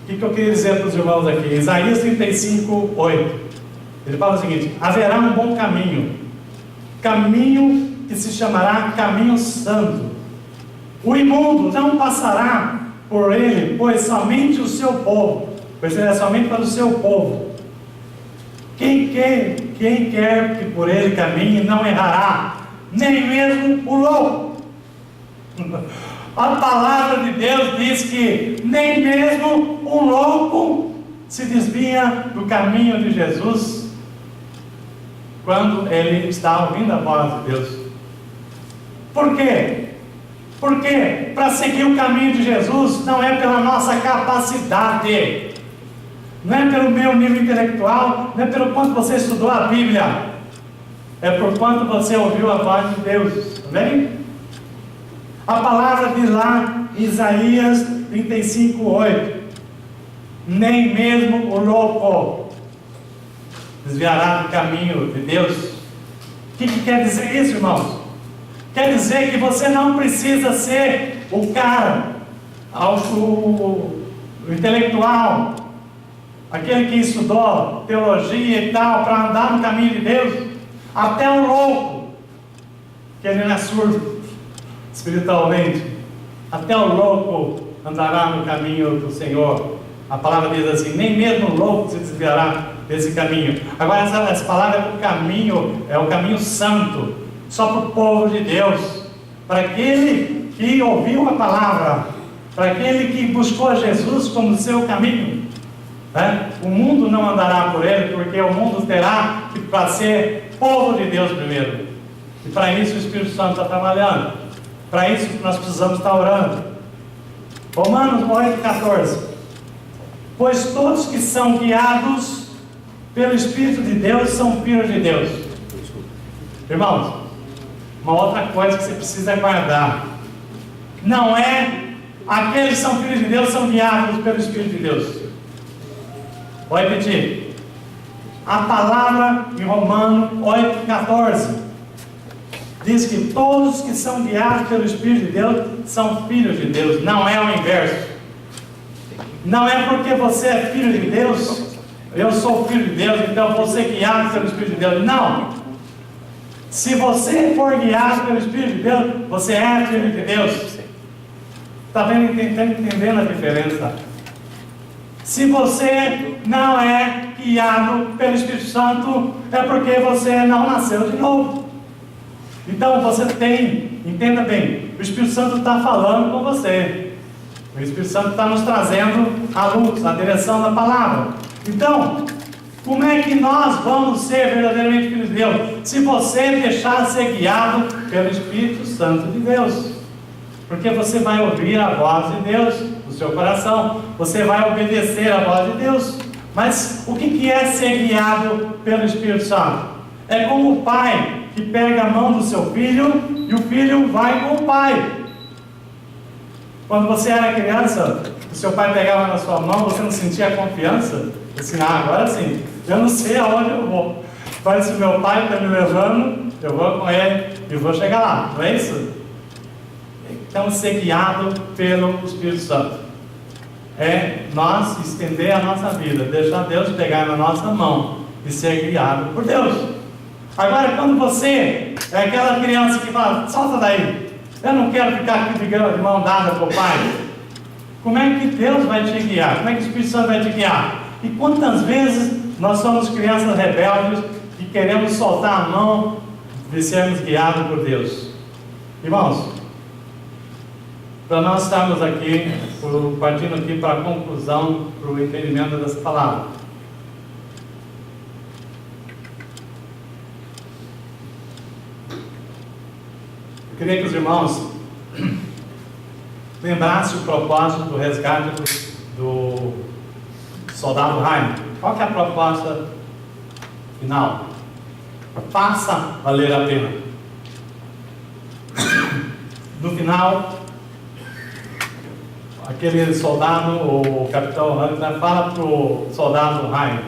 o que eu queria dizer para os irmãos aqui? Isaías 35, 8. Ele fala o seguinte: haverá um bom caminho, caminho que se chamará caminho santo. O imundo não passará por ele, pois somente o seu povo, pois ele é somente para o seu povo. Quem quer que por ele caminhe não errará, nem mesmo o louco. A palavra de Deus diz que nem mesmo o louco se desvia do caminho de Jesus quando ele está ouvindo a voz de Deus. Por quê? Porque para seguir o caminho de Jesus não é pela nossa capacidade, não é pelo meu nível intelectual, não é pelo quanto você estudou a Bíblia, é por quanto você ouviu a voz de Deus. Amém? A palavra diz lá em Isaías 35:8: nem mesmo o louco desviará do caminho de Deus. O que quer dizer isso, irmãos? Quer dizer que você não precisa ser o cara, o intelectual, aquele que estudou teologia e tal, para andar no caminho de Deus. Até o louco, que ele não é surdo espiritualmente, até o louco andará no caminho do Senhor. A palavra diz assim: nem mesmo o louco se desviará desse caminho. Agora essa palavra é o caminho, é o caminho santo, só para o povo de Deus, para aquele que ouviu a palavra, para aquele que buscou Jesus como seu caminho. O mundo não andará por ele, porque o mundo terá que para ser povo de Deus primeiro. E para isso o Espírito Santo está trabalhando. Para isso nós precisamos estar orando. Romanos 8:14: pois todos que são guiados pelo Espírito de Deus são filhos de Deus. Irmãos, uma outra coisa que você precisa guardar: não é aqueles que são filhos de Deus são guiados pelo Espírito de Deus. Vou repetir. A palavra em Romanos 8:14 diz que todos que são guiados pelo Espírito de Deus são filhos de Deus. Não é o inverso. Não é porque você é filho de Deus, eu sou filho de Deus, então vou ser guiado pelo Espírito de Deus. Não. Se você for guiado pelo Espírito de Deus, você é filho de Deus. Está vendo? Está entendendo a diferença? Se você não é guiado pelo Espírito Santo, é porque você não nasceu de novo. Então você tem, entenda bem, o Espírito Santo está falando com você. O Espírito Santo está nos trazendo a luz, a direção da palavra. Então, como é que nós vamos ser verdadeiramente filhos de Deus? Se você deixar ser guiado pelo Espírito Santo de Deus. Porque você vai ouvir a voz de Deus no seu coração, você vai obedecer a voz de Deus. Mas o que é ser guiado pelo Espírito Santo? É como o pai que pega a mão do seu filho e o filho vai com o pai. Quando você era criança, o seu pai pegava na sua mão, você não sentia confiança? Assim, agora sim, eu não sei aonde eu vou, mas se meu pai está me levando, eu vou com ele e vou chegar lá, não é isso? Então, ser guiado pelo Espírito Santo é nós estender a nossa vida, deixar Deus pegar na nossa mão e ser guiado por Deus. Agora, quando você é aquela criança que fala: solta daí, eu não quero ficar aqui de mão dada com o pai. Como é que Deus vai te guiar? Como é que o Espírito Santo vai te guiar? E quantas vezes nós somos crianças rebeldes e queremos soltar a mão de sermos guiados por Deus? Irmãos, para nós estarmos aqui, partindo aqui para a conclusão, para o entendimento dessa palavra. Eu queria que os irmãos lembrassem o propósito do resgate do soldado Ryan. Qual que é a proposta final? Faça valer a pena. No final, aquele soldado, o capitão Hunter, fala para o soldado Ryan: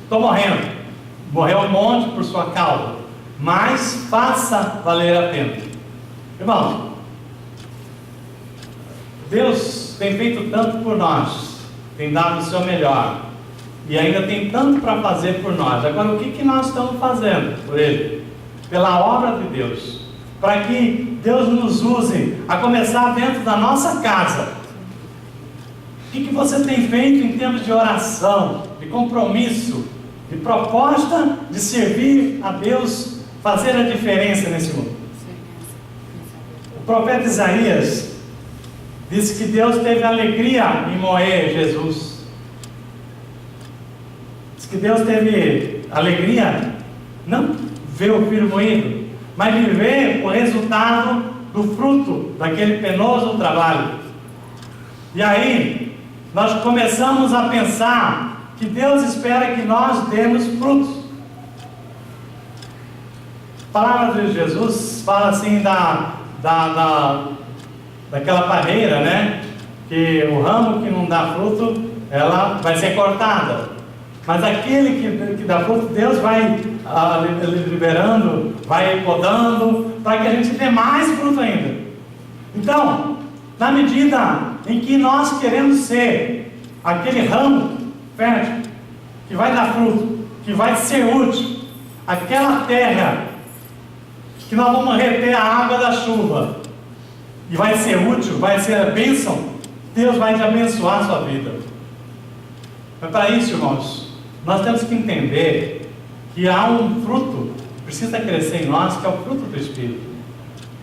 estou morrendo, morreu um monte por sua causa, mas faça valer a pena. Irmãos, Deus tem feito tanto por nós, tem dado o seu melhor, e ainda tem tanto para fazer por nós. Agora, o que nós estamos fazendo por Ele? Pela obra de Deus, para que Deus nos use, a começar dentro da nossa casa. O que você tem feito em termos de oração, de compromisso, de proposta de servir a Deus, fazer a diferença nesse mundo? O profeta Isaías disse que Deus teve alegria em moer Jesus. Diz que Deus teve alegria, não ver o filho moído, mas viver o resultado do fruto daquele penoso trabalho. E aí, nós começamos a pensar que Deus espera que nós demos frutos. A palavra de Jesus fala assim daquela parreira, né? Que o ramo que não dá fruto, ela vai ser cortada. Mas aquele que dá fruto, Deus vai liberando, vai podando, para que a gente dê mais fruto ainda. Então, na medida em que nós queremos ser aquele ramo fértil, que vai dar fruto, que vai ser útil, aquela terra que nós vamos reter a água da chuva, e vai ser útil, vai ser a bênção, Deus vai te abençoar a sua vida. Mas para isso, irmãos, nós temos que entender que há um fruto que precisa crescer em nós, que é o fruto do Espírito.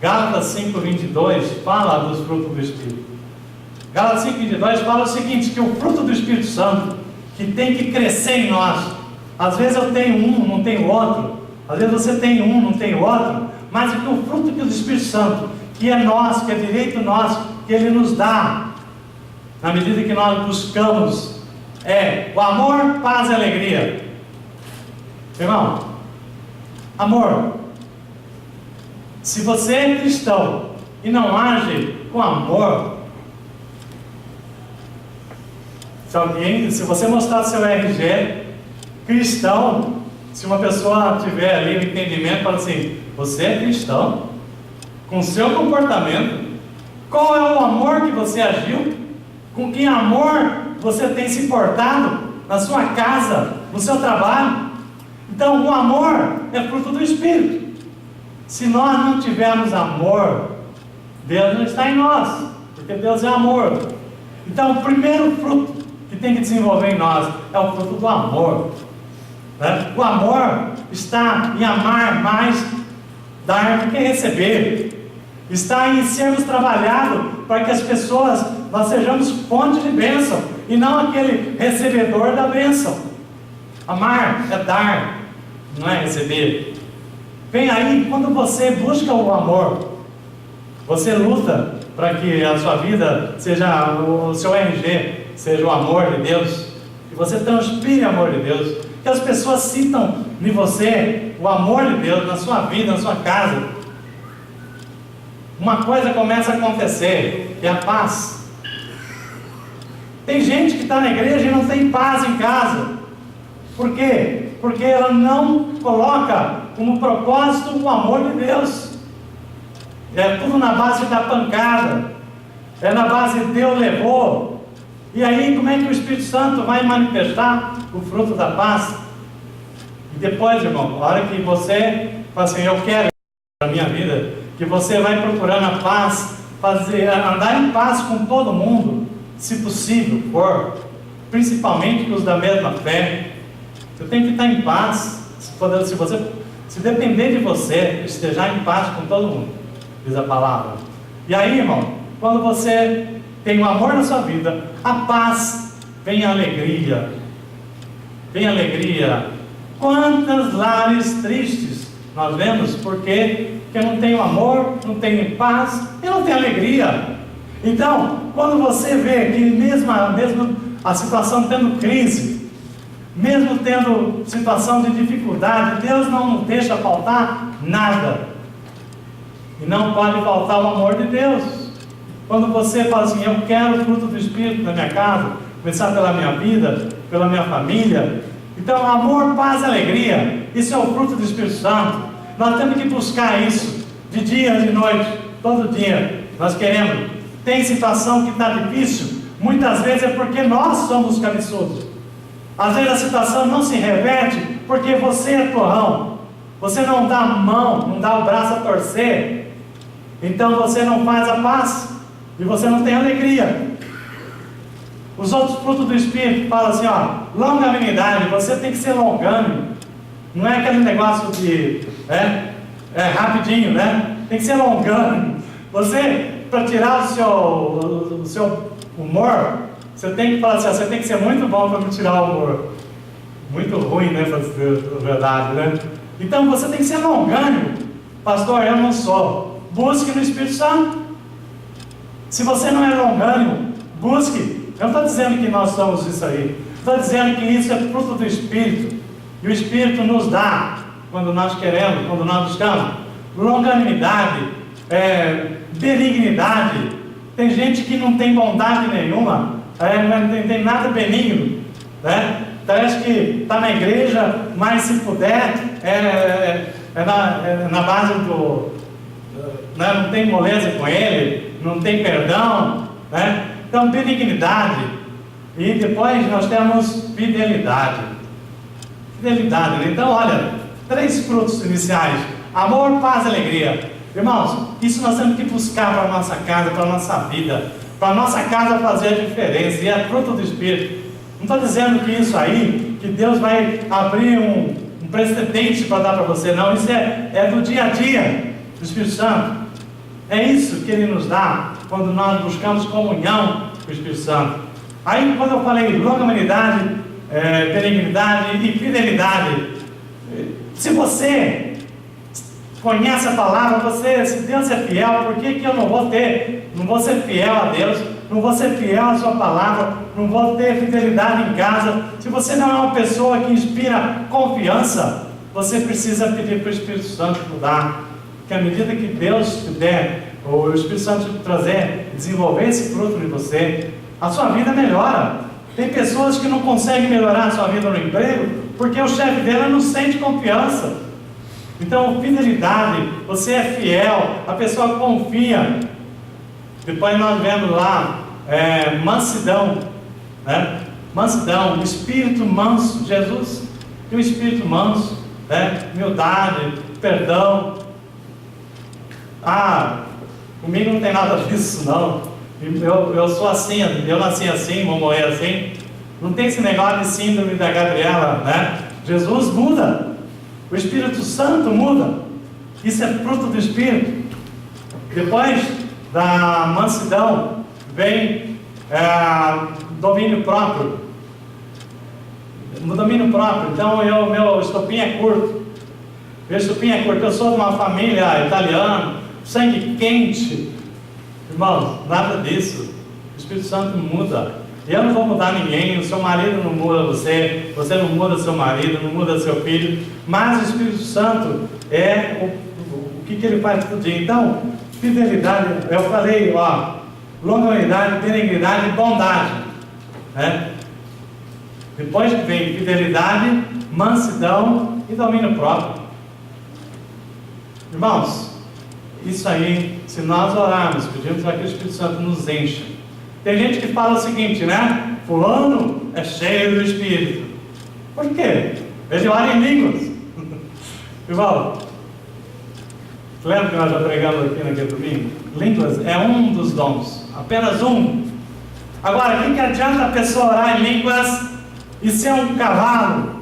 Gálatas 5:22 fala dos frutos do Espírito. Gálatas 5:22 fala o seguinte, que o fruto do Espírito Santo, que tem que crescer em nós. Às vezes eu tenho um, não tenho outro. Às vezes você tem um, não tem outro. Mas o fruto do Espírito Santo, que é nosso, que é direito nosso, que Ele nos dá, na medida que nós buscamos, é o amor, paz e alegria. Irmão, amor. Se você é cristão e não age com amor, se você mostrar seu RG cristão, se uma pessoa tiver ali no entendimento, fala assim, você é cristão, com seu comportamento, qual é o amor que você agiu, com que amor você tem se portado na sua casa, no seu trabalho. Então o amor é fruto do Espírito. Se nós não tivermos amor, Deus não está em nós, porque Deus é amor. Então o primeiro fruto que tem que desenvolver em nós é o fruto do amor, né? O amor está em amar mais, dar do que receber, está em sermos trabalhados para que as pessoas, nós sejamos fonte de bênção e não aquele recebedor da bênção. Amar é dar, não é receber. Vem aí, quando você busca o amor, você luta para que a sua vida seja, o seu RG seja o amor de Deus, que você transpire o amor de Deus, que as pessoas sintam em você o amor de Deus na sua vida, na sua casa. Uma coisa começa a acontecer, que é a paz. Tem gente que está na igreja e não tem paz em casa. Por quê? Porque ela não coloca como propósito o amor de Deus. É tudo na base da pancada, é na base de Deus levou. E aí como é que o Espírito Santo vai manifestar o fruto da paz? E depois, irmão, a hora que você fala assim, eu quero para a minha vida, que você vai procurando a paz, andar em paz com todo mundo, se possível for, principalmente com os da mesma fé. Você tem que estar em paz. Se depender de você, esteja em paz com todo mundo, diz a palavra. E aí, irmão, quando você tem o amor na sua vida, a paz, vem a alegria. Vem a alegria. Quantos lares tristes nós vemos? Porque não tem amor, não tem paz e não tem alegria. Então, quando você vê que mesmo a situação tendo crise, mesmo tendo situação de dificuldade, Deus não nos deixa faltar nada. E não pode faltar o amor de Deus. Quando você fala assim, eu quero o fruto do Espírito na minha casa, começar pela minha vida, pela minha família. Então, amor, paz e alegria, isso é o fruto do Espírito Santo. Nós temos que buscar isso, de dia, de noite, todo dia. Nós queremos. Tem situação que está difícil, muitas vezes é porque nós somos cabeçudos. Às vezes a situação não se reverte porque você é torrão. Você não dá a mão, não dá o braço a torcer. Então você não faz a paz e você não tem alegria. Os outros frutos do Espírito falam assim, ó, longanimidade, você tem que ser longânimo. Não é aquele negócio de rapidinho, né? Tem que ser longânimo. Você, para tirar o seu humor, você tem que falar assim, você tem que ser muito bom para me tirar o humor. Muito ruim, né? Para ser verdade, né? Então você tem que ser longânimo. pastor, eu não sou. Busque no Espírito Santo. Se você não é longânimo, busque. Eu não estou dizendo que nós somos isso aí. Estou dizendo que isso é fruto do Espírito. E o Espírito nos dá, quando nós queremos, quando nós buscamos, longanimidade, benignidade. Tem gente que não tem bondade nenhuma, não tem nada benigno, né? Parece que está na igreja, mas se puder, na base do... não tem moleza com ele, não tem perdão, né? Então, benignidade. E depois nós temos fidelidade. Fidelidade, né? Então, olha, 3 frutos iniciais: amor, paz e alegria. Irmãos, isso nós temos que buscar para a nossa casa, para a nossa vida, para a nossa casa fazer a diferença, e é fruto do Espírito. Não estou dizendo que isso aí, que Deus vai abrir um precedente para dar para você, não. Isso é do dia a dia do Espírito Santo. É isso que Ele nos dá quando nós buscamos comunhão com o Espírito Santo. Aí, quando eu falei longanimidade, benignidade e fidelidade, se você conhece a palavra, se Deus é fiel, por que eu não vou ser fiel a Deus, não vou ser fiel à sua palavra, não vou ter fidelidade em casa? Se você não é uma pessoa que inspira confiança, você precisa pedir para o Espírito Santo mudar, que à medida que Deus te der, ou o Espírito Santo te trazer, desenvolver esse fruto em você, a sua vida melhora. Tem pessoas que não conseguem melhorar a sua vida no emprego, porque o chefe dela não sente confiança. Então, fidelidade, você é fiel, a pessoa confia. Depois nós vemos lá, mansidão, né? Mansidão, espírito manso. Jesus tem um espírito manso, né? Humildade, perdão. Comigo não tem nada disso, não. Eu sou assim, eu nasci assim, vou morrer assim. Não tem esse negócio de síndrome da Gabriela, né? Jesus muda. O Espírito Santo muda. Isso é fruto do Espírito. Depois da mansidão vem domínio próprio. No domínio próprio. Então meu estopim é curto. Meu estopim é curto. Eu sou de uma família italiana, sangue quente. Irmãos, nada disso. O Espírito Santo muda. Eu não vou mudar ninguém, o seu marido não muda você não muda seu marido, não muda seu filho, mas o Espírito Santo é o que ele faz todo dia. Então, fidelidade, eu falei, longanimidade, benignidade e bondade, né? Depois vem fidelidade, mansidão e domínio próprio. Irmãos, isso aí, se nós orarmos, pedimos para que o Espírito Santo nos encha. Tem gente que fala o seguinte, né? Fulano é cheio do Espírito. Por quê? Ele ora em línguas. Irmão, lembra que nós já pregamos aqui naquele domingo? Línguas é um dos dons, apenas um. Agora, o que adianta a pessoa orar em línguas e ser um cavalo,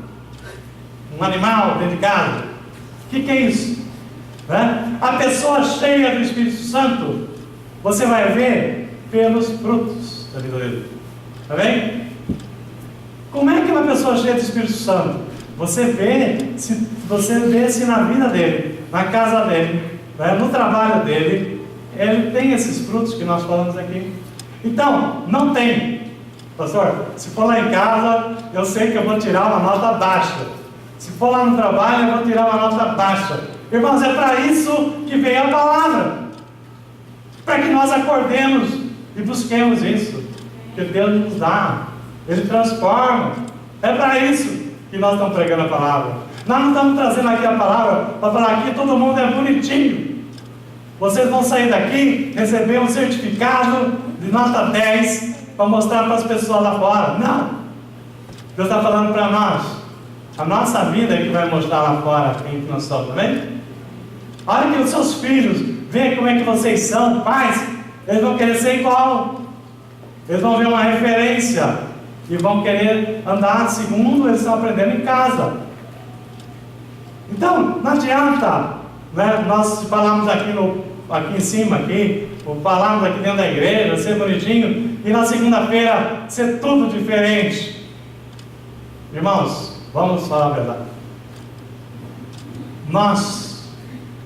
um animal dentro de casa? O que é isso? Né? A pessoa cheia do Espírito Santo, você vai ver pelos frutos da vida dele. Está bem? Como é que uma pessoa cheia do Espírito Santo? Você vê se na vida dele, na casa dele, né, no trabalho dele, ele tem esses frutos que nós falamos aqui. Então, não tem. Pastor, se for lá em casa, eu sei que eu vou tirar uma nota baixa. Se for lá no trabalho, eu vou tirar uma nota baixa. Irmãos, é para isso que veio a palavra. Para que nós acordemos e busquemos isso, que Deus nos dá, Ele transforma. É para isso que nós estamos pregando a palavra. Nós não estamos trazendo aqui a palavra para falar que todo mundo é bonitinho. Vocês vão sair daqui, receber um certificado de nota 10 para mostrar para as pessoas lá fora. Não. Deus está falando para nós. A nossa vida é que vai mostrar lá fora quem que nós somos, tá vendo? Olha que os seus filhos veem como é que vocês são, pais. Eles vão querer ser igual. Eles vão ver uma referência e vão querer andar segundo eles estão aprendendo em casa. Então, não adianta, né, nós falamos aqui em cima, falamos aqui dentro da igreja, ser bonitinho, e na segunda-feira ser tudo diferente. Irmãos, vamos falar a verdade. Nós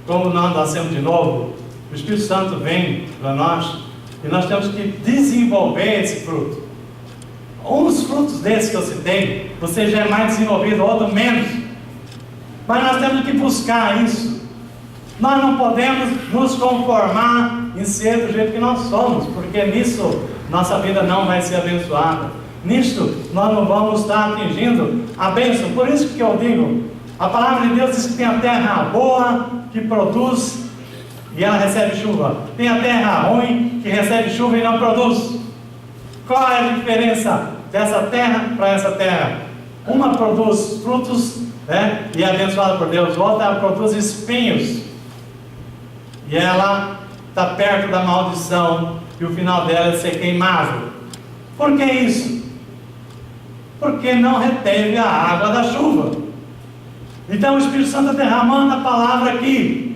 como nós nascemos de novo, o Espírito Santo vem para nós e nós temos que desenvolver esse fruto. Uns frutos desses que eu citei, você já é mais desenvolvido, outro menos. Mas nós temos que buscar isso. Nós não podemos nos conformar em ser do jeito que nós somos, porque nisso nossa vida não vai ser abençoada. Nisto nós não vamos estar atingindo a bênção. Por isso que eu digo, a palavra de Deus diz que tem a terra boa, que produz e ela recebe chuva. Tem a terra ruim, que recebe chuva e não produz. Qual é a diferença dessa terra para essa terra? Uma produz frutos, né, e é abençoada por Deus. Outra produz espinhos. E ela está perto da maldição. E o final dela é ser queimável. Por que isso? Porque não reteve a água da chuva. Então o Espírito Santo está derramando a palavra aqui.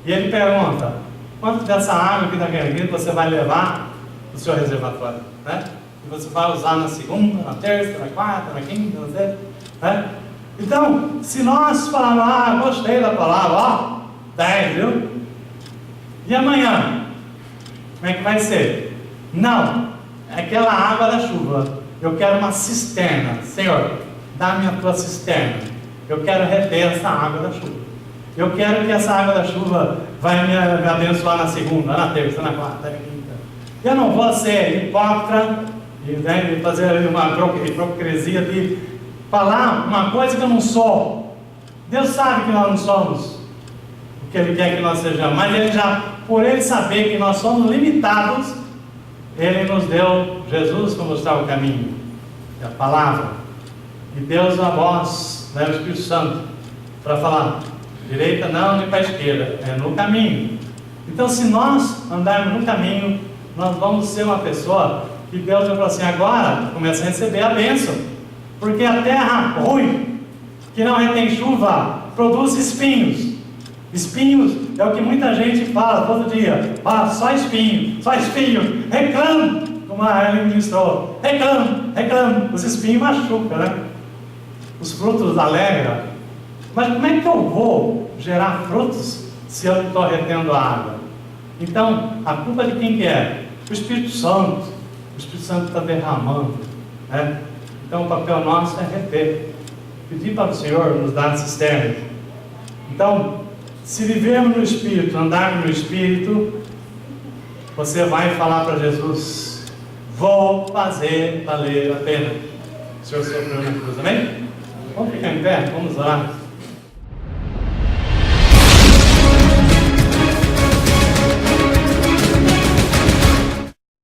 E ele pergunta: quanto dessa água que está aqui você vai levar para o seu reservatório? Né? E você vai usar na segunda, na terça, na quarta, na quinta, na sexta. Né? Então, se nós falarmos, gostei da palavra, ó, 10, viu? E amanhã? Como é que vai ser? Não, é aquela água da chuva. Eu quero uma cisterna. Senhor, dá-me a tua cisterna. Eu quero reter essa água da chuva. Eu quero que essa água da chuva vai me abençoar na segunda, na terça, na quarta, na quinta. Eu não vou ser hipócrita e, né, fazer uma hipocrisia de falar uma coisa que eu não sou. Deus sabe que nós não somos o que Ele quer que nós sejamos, mas Ele já, por Ele saber que nós somos limitados, Ele nos deu Jesus para mostrar o caminho, a palavra, e Deus a voz, né, o Espírito Santo, para falar direita não, nem para a esquerda, é no caminho. Então, se nós andarmos no caminho, nós vamos ser uma pessoa que Deus vai falar assim: agora começa a receber a bênção, porque a terra ruim, que não retém chuva, produz espinhos. Espinhos é o que muita gente fala todo dia: ah, só espinho, reclamo, como a Ellen ministrou, reclamo, os espinhos machucam, né? Os frutos alegram. Mas como é que eu vou gerar frutos se eu não estou retendo a água? Então, a culpa de quem que é? O Espírito Santo. O Espírito Santo está derramando, né? Então o papel nosso é reter, pedir para o Senhor nos dar cisternas. Então, se vivermos no Espírito, andarmos no Espírito, você vai falar para Jesus: vou fazer valer a pena. O Senhor sofreu na cruz, amém? Vamos ficar em pé, vamos orar.